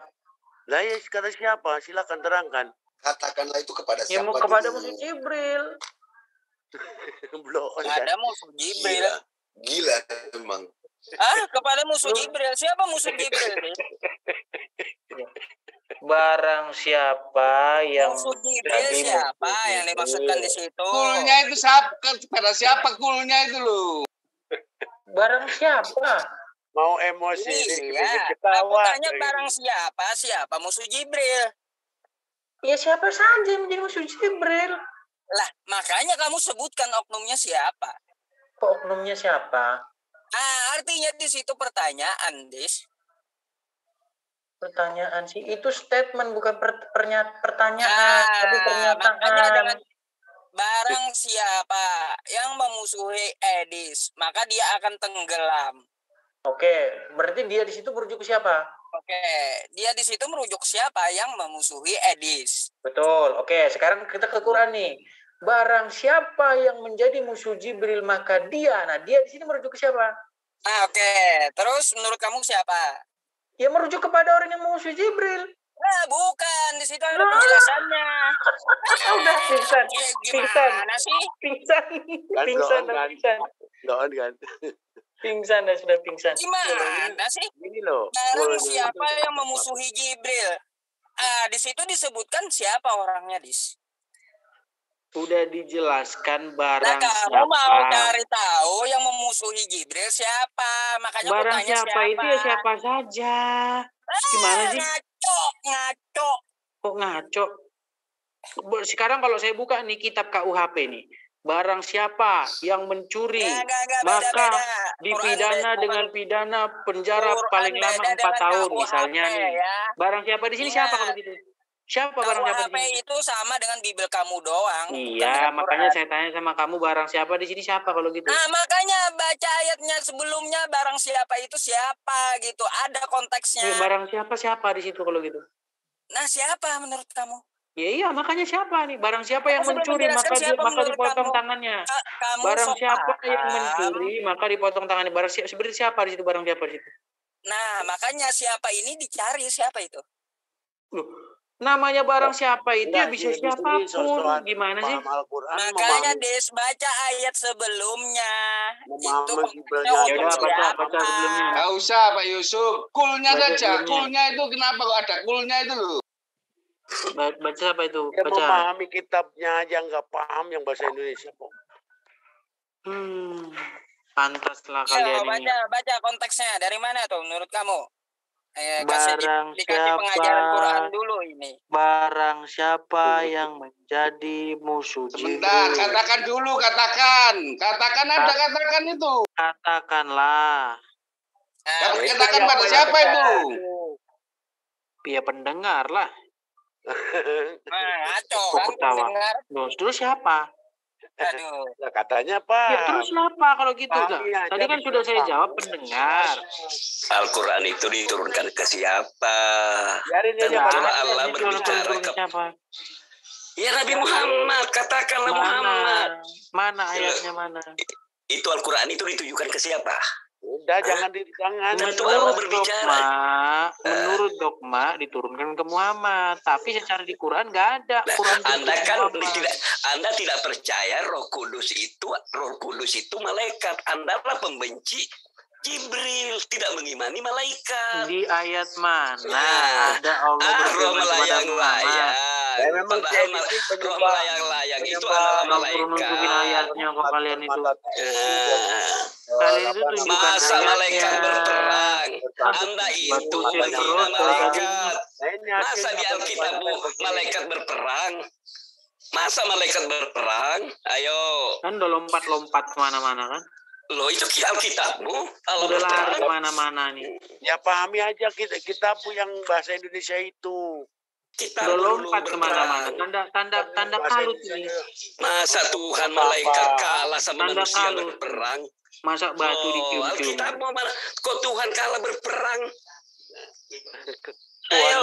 Lah ya kata siapa? Silakan terangkan. Katakanlah itu kepada siapa? Ya kepada musuh Jibril. Belum ada musuh Jibril. Gila emang. Kepada musuh Jibril. Siapa musuh Jibril? Barang siapa yang musuh Jibril siapa yang dimaksudkan di situ? Kulnya itu kepada siapa kulnya itu loh? Barang siapa? Mau emosi iya. Aku tanya barang siapa musuh Jibril? Ya siapa saja yang menjadi musuh Jibril. Lah, makanya kamu sebutkan oknumnya siapa? Kok oknumnya siapa? Artinya di situ pertanyaan, Dis. Pertanyaan sih, itu statement bukan pertanyaan, tapi pernyataan. Makanya dengan barang siapa yang memusuhi Edis, maka dia akan tenggelam. Oke, berarti dia di situ merujuk ke siapa? Oke, dia di situ merujuk siapa yang memusuhi Edis. Betul. Oke, sekarang kita ke Quran nih. Barang siapa yang menjadi musuh Jibril maka dia. Nah, dia di sini merujuk ke siapa? Oke. Terus menurut kamu siapa? Ya merujuk kepada orang yang musuh Jibril. Nah, bukan. Di situ ada penjelasannya. Udah pingsan. Gimana sih? Pingsan. Pingsan dah sudah pingsan. Gimana sih? Gini loh. Barang siapa yang memusuhi Jibril? Di situ disebutkan siapa orangnya, Dis? Udah dijelaskan barang siapa. Kamu mau cari tahu yang memusuhi Jibril siapa? Makanya barang siapa itu ya siapa saja. Gimana sih? Ngaco. Kok ngaco? Sekarang kalau saya buka nih kitab KUHP nih. Barang siapa yang mencuri maka dipidana dengan pidana penjara paling lama 4 tahun misalnya nih. Barang siapa di sini siapa kalau gitu? Siapa barang siapa di sini? Itu sama dengan Bibel kamu doang. Iya, makanya saya tanya sama kamu barang siapa di sini siapa kalau gitu. Nah, makanya baca ayatnya sebelumnya barang siapa itu siapa gitu. Ada konteksnya. Ya, barang siapa di situ kalau gitu. Nah, siapa menurut kamu? Ya, iya, makanya siapa nih? Barang siapa yang mencuri maka dipotong tangannya. Barang siapa yang mencuri maka dipotong tangannya. Barang seperti siapa di situ barang siapa di situ? Nah, makanya siapa ini dicari siapa itu? Loh, Namanya barang siapa itu ya Enggak, bisa si Edis siapapun. ini sok-sokan Gimana sih? paham Al-Quran, Makanya memahami Des baca ayat sebelumnya. Itu memahami konteksnya Ya untuk udah baca siapa? sebelumnya. Nggak usah Pak Yusuf. Kulnya Baca saja. sebelumnya. Kulnya itu kenapa kok ada kulnya itu loh? Baca apa itu? dia Baca. memahami kitabnya aja nggak paham yang bahasa Indonesia kok. Pantaslah Ayo, kalian ini. baca konteksnya. Dari mana tuh menurut kamu? Barang Dikasih pengajaran Quran siapa dulu ini. barang siapa yang menjadi musuh Sebentar, Jibril, katakan dulu, katakan. Katakan ada, katakan itu. katakanlah. Katakan pada siapa itu? Ya pendengar lah. Ngaco Kok kan ketawa? pendengar. Terus siapa? Aduh. Nah, katanya Pak. Ya terus siapa kalau gitu? Pahami aja, Tadi kan sudah saya jawab pendengar. Al-Quran itu diturunkan ke siapa? Biarin aja Ya, Tentulah ada Allah di berbicara turun ke siapa? ya Nabi Muhammad, katakanlah Muhammad. Mana ayatnya mana? Itu Al-Quran itu ditujukan ke siapa? Udah jangan. Tentu Allah berbicara. Menurut dogma diturunkan ke Muhammad, tapi secara di Quran nggak ada. Quran Anda tidak percaya Roh Kudus itu malaikat. Anda lah pembenci Jibril, tidak mengimani malaikat. Di ayat mana ada Allah berfirman kepada Muhammad? Padahal roh melayang-layang itu adalah malaikat. Ayatnya kok kalian itu. Kalian itu tunjukkan masa malaikat ayatnya. berperang. Anda itu menghina malaikat. Masa di Alkitabmu malaikat berperang? Masa malaikat berperang? Ayo. Kan udah lompat-lompat kemana-mana kan? Loh itu Alkitabmu. Udah lari kemana-mana nih. Ya pahami aja kitabmu yang bahasa Indonesia itu. Udah lompat kemana-mana. Tanda kalut ini. Masa Tuhan malaikat kalah sama manusia berperang? Masa batu dicium-cium? Alkitabmu mana? Kok Tuhan kalah berperang? Ayo.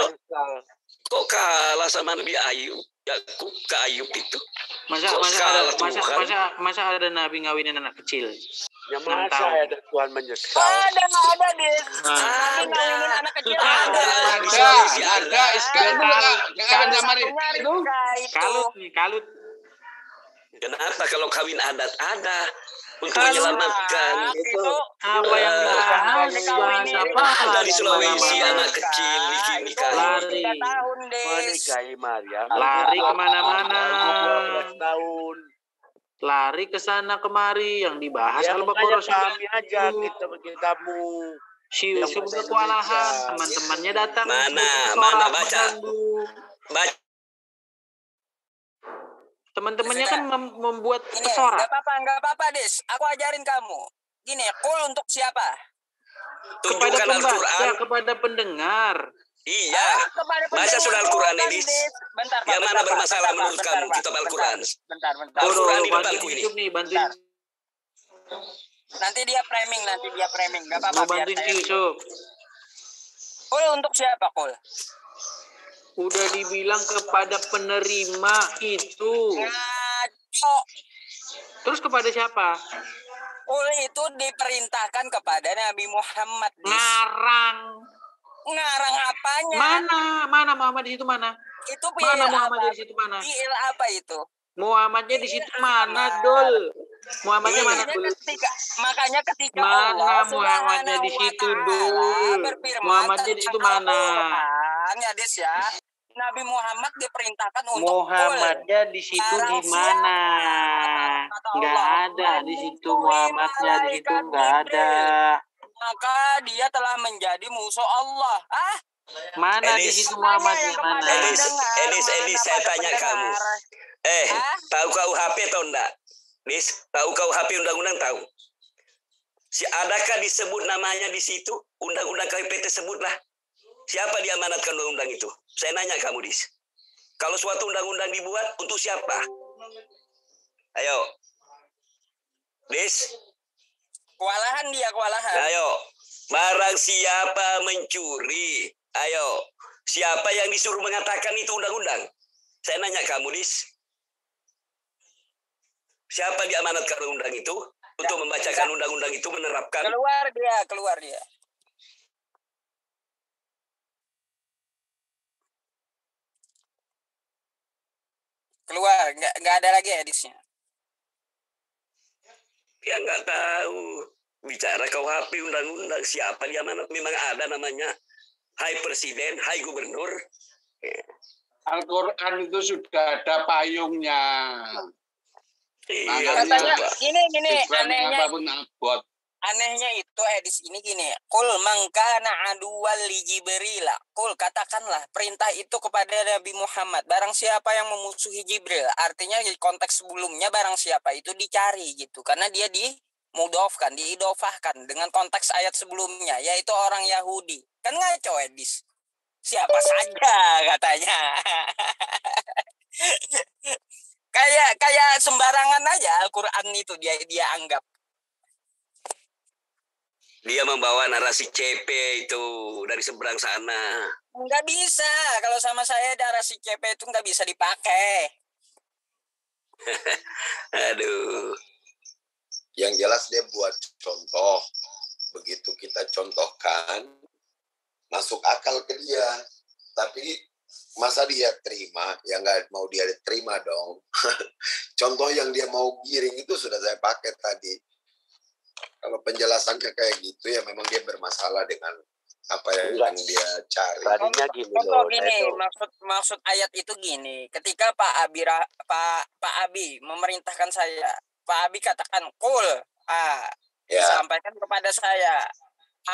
Kok kalah sama Nabi Ayub? Yakub ke Ayub itu? Masa ada Nabi ngawinin anak kecil? Ya masa ada Tuhan menyesal? Ada deh. Nabi ngawinin anak kecil ada. Ada. Iskandar itu. Kalut. Kenapa kalau kawin adat ada? Untuk menyelamatkan itu apa yang dibahas dari Sulawesi anak kecil lari menikahi Maria lari kemana-mana 12 tahun lari ke sana kemari yang dibahas ya, Al-Baqarah kami aja kitabmu si Yusuf kewalahan teman-temannya datang mana baca teman-temannya kan membuat kesorak. Enggak apa-apa, Des. Aku ajarin kamu. Gini, qul untuk siapa? Kepada pembaca, kepada pendengar. Iya. Baca surah Al-Quran, Edis. Bentar, yang mana bermasalah menurut kamu kitab Al-Quran? Bentar. Al-Quran di depanku ini. Bantuin. Nanti dia framing. Enggak apa-apa. Mau bantuin Yusuf. Qul untuk siapa, qul? Udah dibilang kepada penerima itu. Ngaco. Terus kepada siapa? Qul itu diperintahkan kepada Nabi Muhammad. Ngarang apanya? Mana Muhammad di situ mana? Itu mana Muhammad di situ mana? Fi'il apa itu? Muhammadnya di situ mana, Dol? Muhammadnya mana, Dol? Makanya ketika mana Muhammadnya di situ, Dol? Muhammadnya di situ mana? Ya, Des ya. Nabi Muhammad diperintahkan untuk Muhammadnya di situ di mana? Enggak ada di situ Muhammadnya di situ enggak ada. Maka dia telah menjadi musuh Allah. Mana di situ Muhammadnya mana? Edis, saya tanya kamu. Tahu KUHP atau enggak? Edis, tahu KUHP undang-undang tahu? Adakah disebut namanya di situ? Undang-undang KUHP tersebutlah. Siapa diamanatkan undang-undang itu? Saya nanya kamu, Dis. Kalau suatu undang-undang dibuat, untuk siapa? Ayo. Dis. Kewalahan. Ayo. Barang siapa mencuri. Ayo. Siapa yang disuruh mengatakan itu undang-undang? Saya nanya kamu, Dis. Siapa diamanatkan undang itu? Untuk membacakan undang-undang itu, menerapkan? Keluar dia. Keluar, nggak ada lagi hadisnya. Dia nggak tahu. Bicara KUHP undang-undang siapa dia mana? Memang ada namanya. Hai Presiden, hai Gubernur. Al-Quran itu sudah ada payungnya. Iya, Katanya gini anehnya apapun abot. Anehnya itu hadis ini gini, kul mangkana aduwal li Jibril. Kul katakanlah perintah itu kepada Nabi Muhammad. Barang siapa yang memusuhi Jibril, artinya di konteks sebelumnya barang siapa itu dicari gitu, karena dia dimudofkan, diidofahkan dengan konteks ayat sebelumnya, yaitu orang Yahudi. Kan ngaco hadis. Siapa saja katanya. kayak sembarangan aja Al-Quran itu dia anggap. Dia membawa narasi CP itu dari seberang sana. Nggak bisa. Kalau sama saya narasi CP itu nggak bisa dipakai. Aduh. Yang jelas dia buat contoh. Begitu kita contohkan, masuk akal ke dia. Tapi masa dia terima? Ya nggak mau dia terima dong. Contoh yang dia mau giring itu sudah saya pakai tadi. Kalau penjelasannya kayak gitu ya memang dia bermasalah dengan apa yang dia cari. Tadinya gini Contoh loh. gini, maksud ayat itu gini. Ketika Pak Abi memerintahkan saya, Pak Abi katakan kul, disampaikan kepada saya,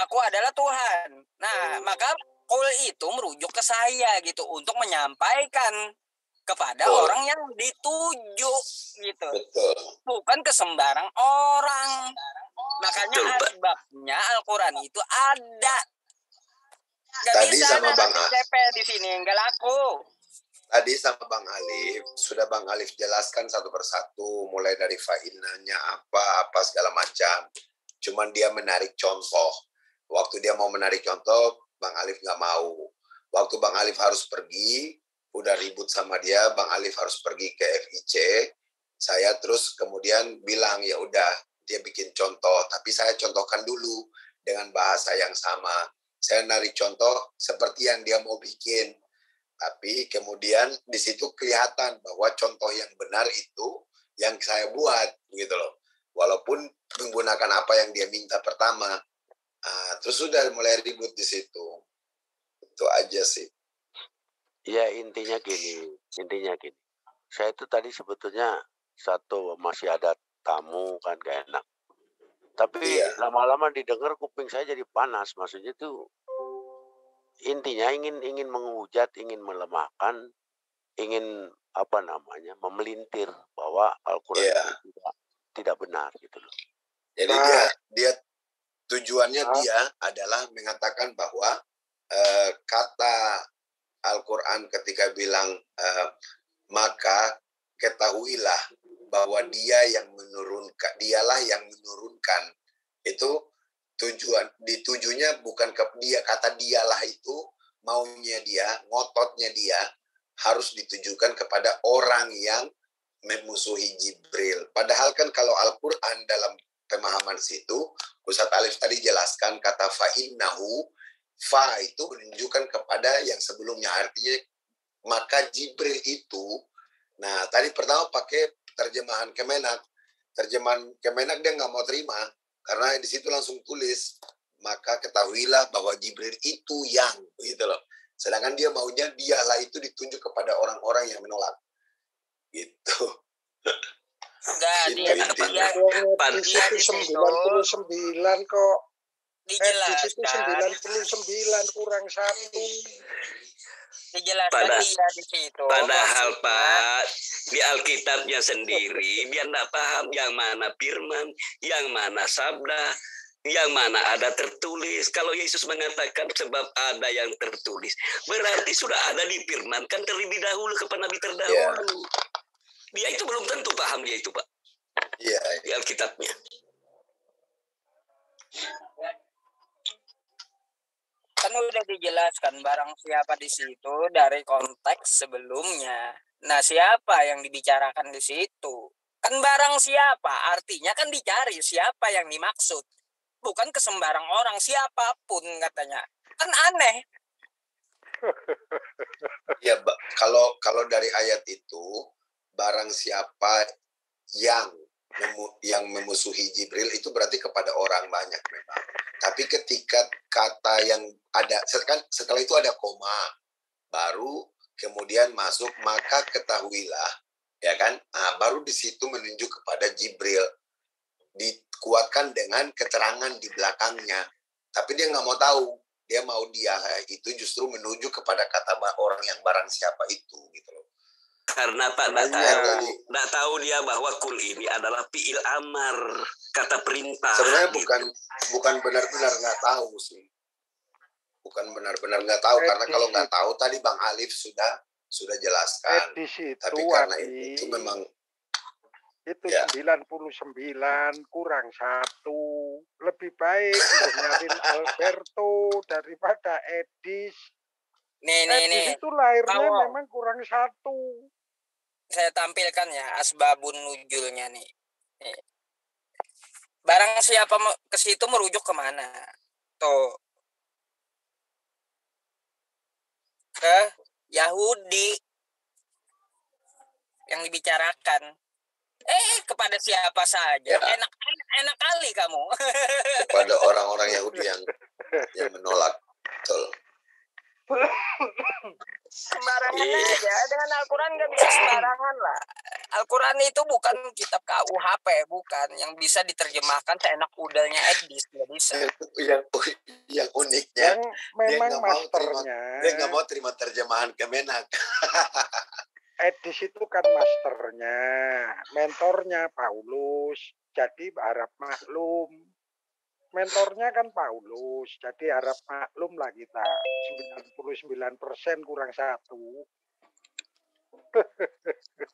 aku adalah Tuhan. Nah, maka kul itu merujuk ke saya gitu untuk menyampaikan kepada orang yang dituju gitu. Betul. Bukan ke sembarang orang. Makanya asbabnya Al-Quran itu ada. Gak Tadi bisa sama Bang CP di sini, nggak laku. Tadi sama Bang Alif, sudah Bang Alif jelaskan satu persatu, mulai dari fainanya apa segala macam. Cuman dia menarik contoh. Waktu dia mau menarik contoh, Bang Alif nggak mau. Waktu Bang Alif harus pergi, udah ribut sama dia, Bang Alif harus pergi ke FIC. Saya terus kemudian bilang, ya udah, dia bikin contoh, tapi saya contohkan dulu dengan bahasa yang sama. Saya narik contoh seperti yang dia mau bikin. Tapi kemudian di situ kelihatan bahwa contoh yang benar itu yang saya buat, gitu loh. Walaupun menggunakan apa yang dia minta pertama. Terus sudah mulai ribut di situ. Itu aja sih. Ya intinya gini. Saya itu tadi sebetulnya masih ada tamu kan gak enak. Tapi lama-lama didengar kuping saya jadi panas. Maksudnya itu intinya ingin menghujat, ingin melemahkan, ingin memelintir bahwa Al-Quran itu tidak benar gitu loh. Jadi dia tujuannya dia adalah mengatakan bahwa kata Al-Quran ketika bilang maka ketahuilah bahwa dialah yang menurunkan itu ditujunya bukan ke dia, kata dialah itu maunya dia, ngototnya dia harus ditujukan kepada orang yang memusuhi Jibril. Padahal kan kalau Al-Quran dalam pemahaman situ, Ustaz Alif tadi jelaskan kata fa'innahu, fa itu menunjukkan kepada yang sebelumnya, artinya maka Jibril itu. Nah tadi pertama pakai terjemahan Kemenak. Terjemahan Kemenak dia nggak mau terima karena di situ langsung tulis maka ketahuilah bahwa Jibril itu yang gitu loh. Sedangkan dia maunya dialah itu ditunjuk kepada orang-orang yang menolak. Gitu. Enggak, dia di situ 99 kok. Di situ 99 kurang 1. Dijelaskan dia di situ. Padahal Pak, di Alkitabnya sendiri dia tidak paham yang mana firman, yang mana sabda, yang mana ada tertulis. Kalau Yesus mengatakan sebab ada yang tertulis, berarti sudah ada difirmankan terlebih dahulu kepada Nabi terdahulu. Dia itu belum tentu paham dia itu Pak. Iya. Di Alkitabnya. Kan udah dijelaskan barang siapa di situ dari konteks sebelumnya. Nah, siapa yang dibicarakan di situ? Kan barang siapa, artinya kan dicari siapa yang dimaksud. Bukan ke sembarang orang, siapapun katanya. Kan aneh. Ya, kalau dari ayat itu barang siapa yang memusuhi Jibril itu berarti kepada orang banyak memang. Tapi ketika kata yang ada, setelah itu ada koma, baru kemudian masuk, maka ketahuilah, ya kan? Nah, baru di situ menunjuk kepada Jibril, dikuatkan dengan keterangan di belakangnya. Tapi dia nggak mau tahu, dia itu justru menuju kepada kata orang yang barang siapa itu, gitu loh. Karena Pak nggak tahu dia bahwa kul ini adalah fi'il amar, kata perintah. Sebenarnya bukan benar-benar nggak tahu sih. Bukan benar-benar nggak tahu, karena kalau nggak tahu tadi Bang Alif sudah jelaskan. Tapi karena itu memang itu ya. 99 kurang 1. Lebih baik dengerin Alberto daripada Edis. Edis itu lahirnya memang kurang 1. Saya tampilkan ya asbabun nuzulnya nih. Barang siapa ke situ merujuk kemana? Tuh. Ke Yahudi yang dibicarakan. Kepada siapa saja. Ya. Enak kali kamu. Kepada orang-orang Yahudi yang menolak. Betul. Sembarangan aja. Dengan Al-Quran nggak bisa sembarangan lah. Al-Quran itu bukan kitab KUHP, bukan. Yang bisa diterjemahkan seenak udahnya Edis. Nggak bisa. Yang uniknya, memang masternya. Dia nggak mau terima terjemahan Kemenak. Edis itu kan masternya, mentornya Paulus, jadi harap maklum. Mentornya kan Paulus, jadi harap maklum lah kita. 99% kurang 1.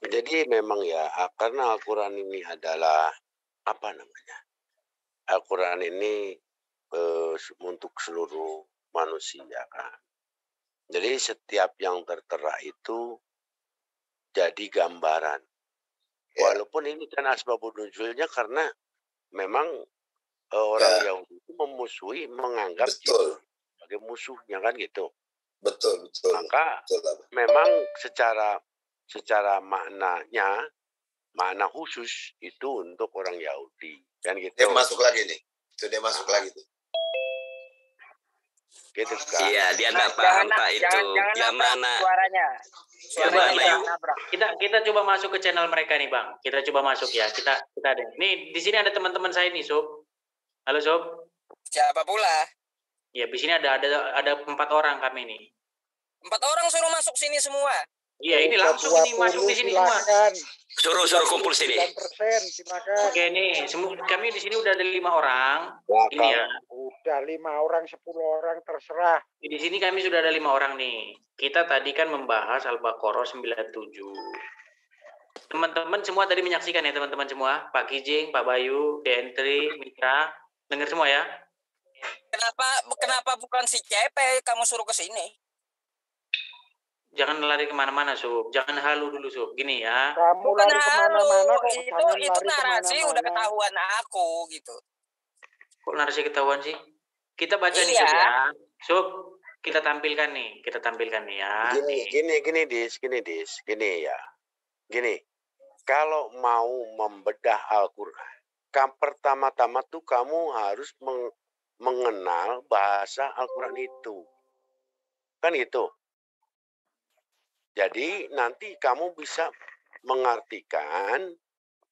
Jadi memang ya, karena Al-Quran ini adalah, Al-Quran ini untuk seluruh manusia kan. Jadi setiap yang tertera itu jadi gambaran. Walaupun ini kan asbabun nuzulnya karena memang orang Yahudi itu memusuhi, menganggap sebagai musuhnya kan gitu. Betul. Maka memang secara maknanya, makna khusus itu untuk orang Yahudi kan gitu. Dia masuk lagi nih. Dia masuk lagi tuh. Gitu kan. Iya, dia nggak paham Pak itu. Yang mana suaranya? Kita coba masuk ke channel mereka nih Bang. Kita coba masuk ya. Kita ada. Nih di sini ada teman-teman saya nih Sob. Halo Sob. Siapa pula? Ya di sini ada 4 orang kami nih. 4 orang suruh masuk sini semua. Iya, ini langsung ini masuk di sini semua. Suruh kumpul sini. Silakan. Oke nih, kami di sini udah ada 5 orang. Ini ya. Udah 5 orang, 10 orang terserah. Di sini kami sudah ada 5 orang nih. Kita tadi kan membahas Al-Baqarah 97. Teman-teman semua tadi menyaksikan ya teman-teman semua. Pak Kijing, Pak Bayu, Dentri, Mitra, dengar semua ya. Kenapa bukan si CP kamu suruh ke sini? Jangan lari kemana-mana, Sub. Jangan halu dulu, Sub. Gini ya. Kamu lari kemana-mana kok. Itu narasi udah ketahuan aku gitu. Kok narasi ketahuan sih? Kita baca nih, Sub ya. Sub, kita tampilkan nih. Ya. Gini ya. Gini. Kalau mau membedah Al-Quran, pertama-tama tuh kamu harus mengenal bahasa Al-Quran itu. Kan gitu. Jadi nanti kamu bisa mengartikan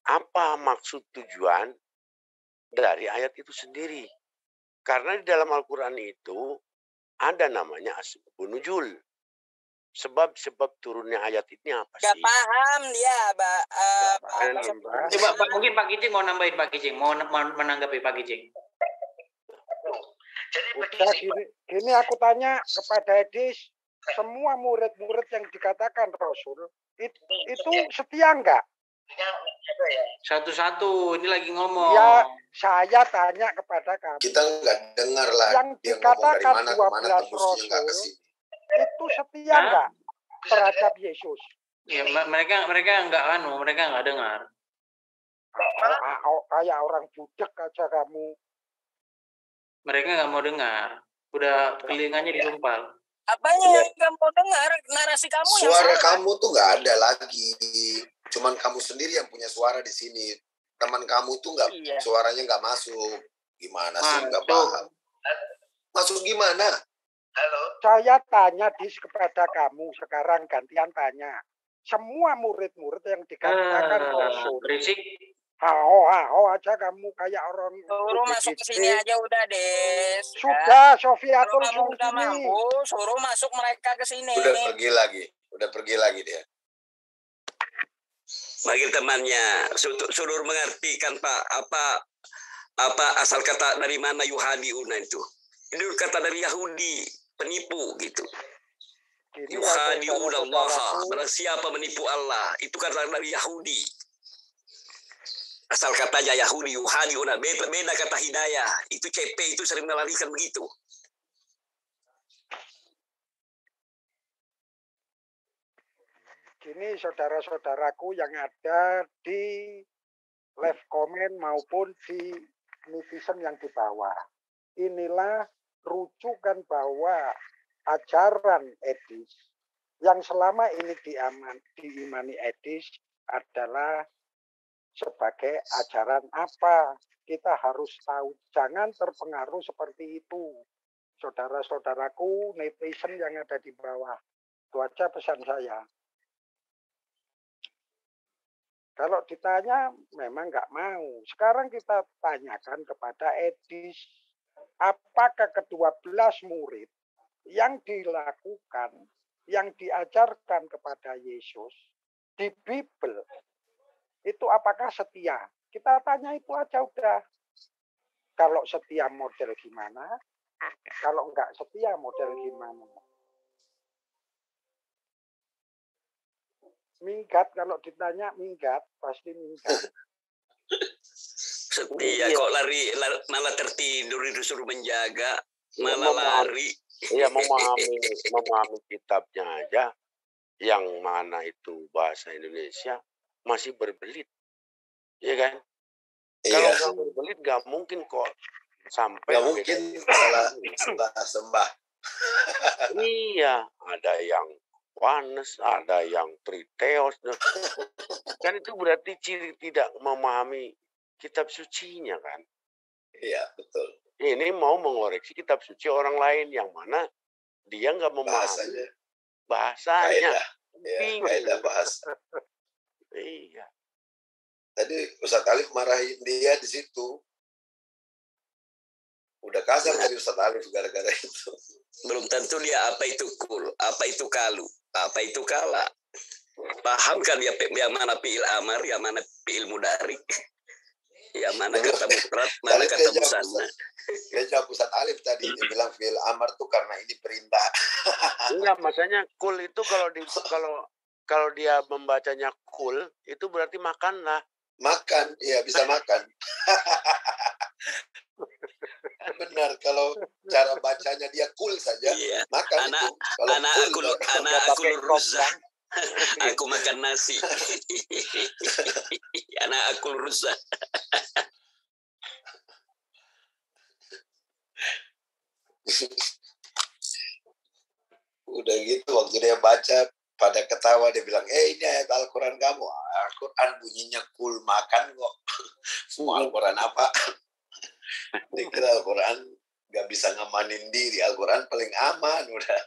apa maksud tujuan dari ayat itu sendiri. Karena di dalam Al-Quran itu ada namanya asbabun nuzul. Sebab turunnya ayat ini apa sih? Gak paham dia, Coba mungkin Pak Kijing mau nambahin, Pak Kijing mau menanggapi Pak Kijing. Udah gini aku tanya kepada Edis. Semua murid-murid yang dikatakan Rasul itu setia enggak? Satu-satu, ini lagi ngomong. Ya, saya tanya kepada kamu. Kita nggak dengar lah. Yang dikatakan 12 Rasul itu setia enggak terhadap Yesus? Ya, mereka nggak dengar. Kayak orang budak aja kamu. Mereka nggak mau dengar. Udah telinganya disumpal. Apanya yang nggak mau dengar? Narasi kamu Suara kamu tuh nggak ada lagi. Cuman kamu sendiri yang punya suara di sini. Teman kamu tuh nggak, suaranya nggak masuk. Gimana sih, nggak paham. Masuk gimana? Halo. Saya tanya kepada kamu sekarang, gantian tanya. Semua murid-murid yang dikatakan Rasul. Berisik. Hao aja kamu kayak orang. Suruh masuk ke sini aja udah, Des. Sudah, Sofiatul Kalau kamu udah mampu, suruh masuk mereka ke sini. Udah pergi lagi dia. Bagi temannya, suruh mengartikan Pak apa asal kata dari mana yuhadiuna itu. Itu kata dari Yahudi, penipu gitu. Yuhadiuna Allah, barang siapa menipu Allah, itu kata dari Yahudi. Asal katanya Yahudi, yuhadiuna, beda kata hidayah. Itu CP itu sering melarikan begitu. Gini saudara-saudaraku yang ada di live comment maupun di netizen yang di bawah. Inilah rujukan bahwa ajaran Edis yang selama ini diimani Edis adalah sebagai ajaran apa. Kita harus tahu, jangan terpengaruh seperti itu. Saudara-saudaraku netizen yang ada di bawah. Itu aja pesan saya. Kalau ditanya, memang nggak mau. Sekarang kita tanyakan kepada Edis, apakah ke-12 murid yang dilakukan, yang diajarkan kepada Yesus di Bible, itu apakah setia? Kita tanya itu aja udah. Kalau setia model gimana? Kalau nggak setia model gimana? Minggat, kalau ditanya minggat, pasti minggat. Setia kok lari malah tertidur, disuruh menjaga, malah lari. Iya, memahami kitabnya aja, yang mana itu bahasa Indonesia masih berbelit, ya kan? Kalau nggak berbelit nggak mungkin kok sampai. Nggak mungkin salah sembah. Iya, ada yang Wanes, ada yang Triteos. Kan itu berarti ciri tidak memahami kitab sucinya kan? Iya, betul. Ini mau mengoreksi kitab suci orang lain yang mana dia nggak memahami bahasanya. Kaidah bahasa. Iya. Tadi Ustadz Alif marahin dia di situ. Udah kasar tadi Ustadz Alif gara-gara itu. Belum tentu dia apa itu kul, apa itu kalu, apa itu kala. Paham kan dia yang mana fi'il amar, yang mana fi'il mudarik, yang mana kata mufrad, mana kata musanna. Dia jawab Ustadz Alif tadi, dia bilang fi'il amar tuh karena ini perintah. Enggak, maksudnya kul itu kalau dia membacanya kul itu berarti makanlah. Makan, iya bisa makan. Benar, kalau cara bacanya dia cool saja, makan itu. Kalau aku rusak, aku makan nasi. Anak aku rusak. Udah gitu, waktu dia baca, pada ketawa, dia bilang, ini ayat Al-Quran kamu. Al-Quran bunyinya cool, makan kok. Semua Al-Quran apa? Dikira Al-Quran gak bisa ngamanin diri. Al-Quran paling aman udah.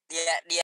Dia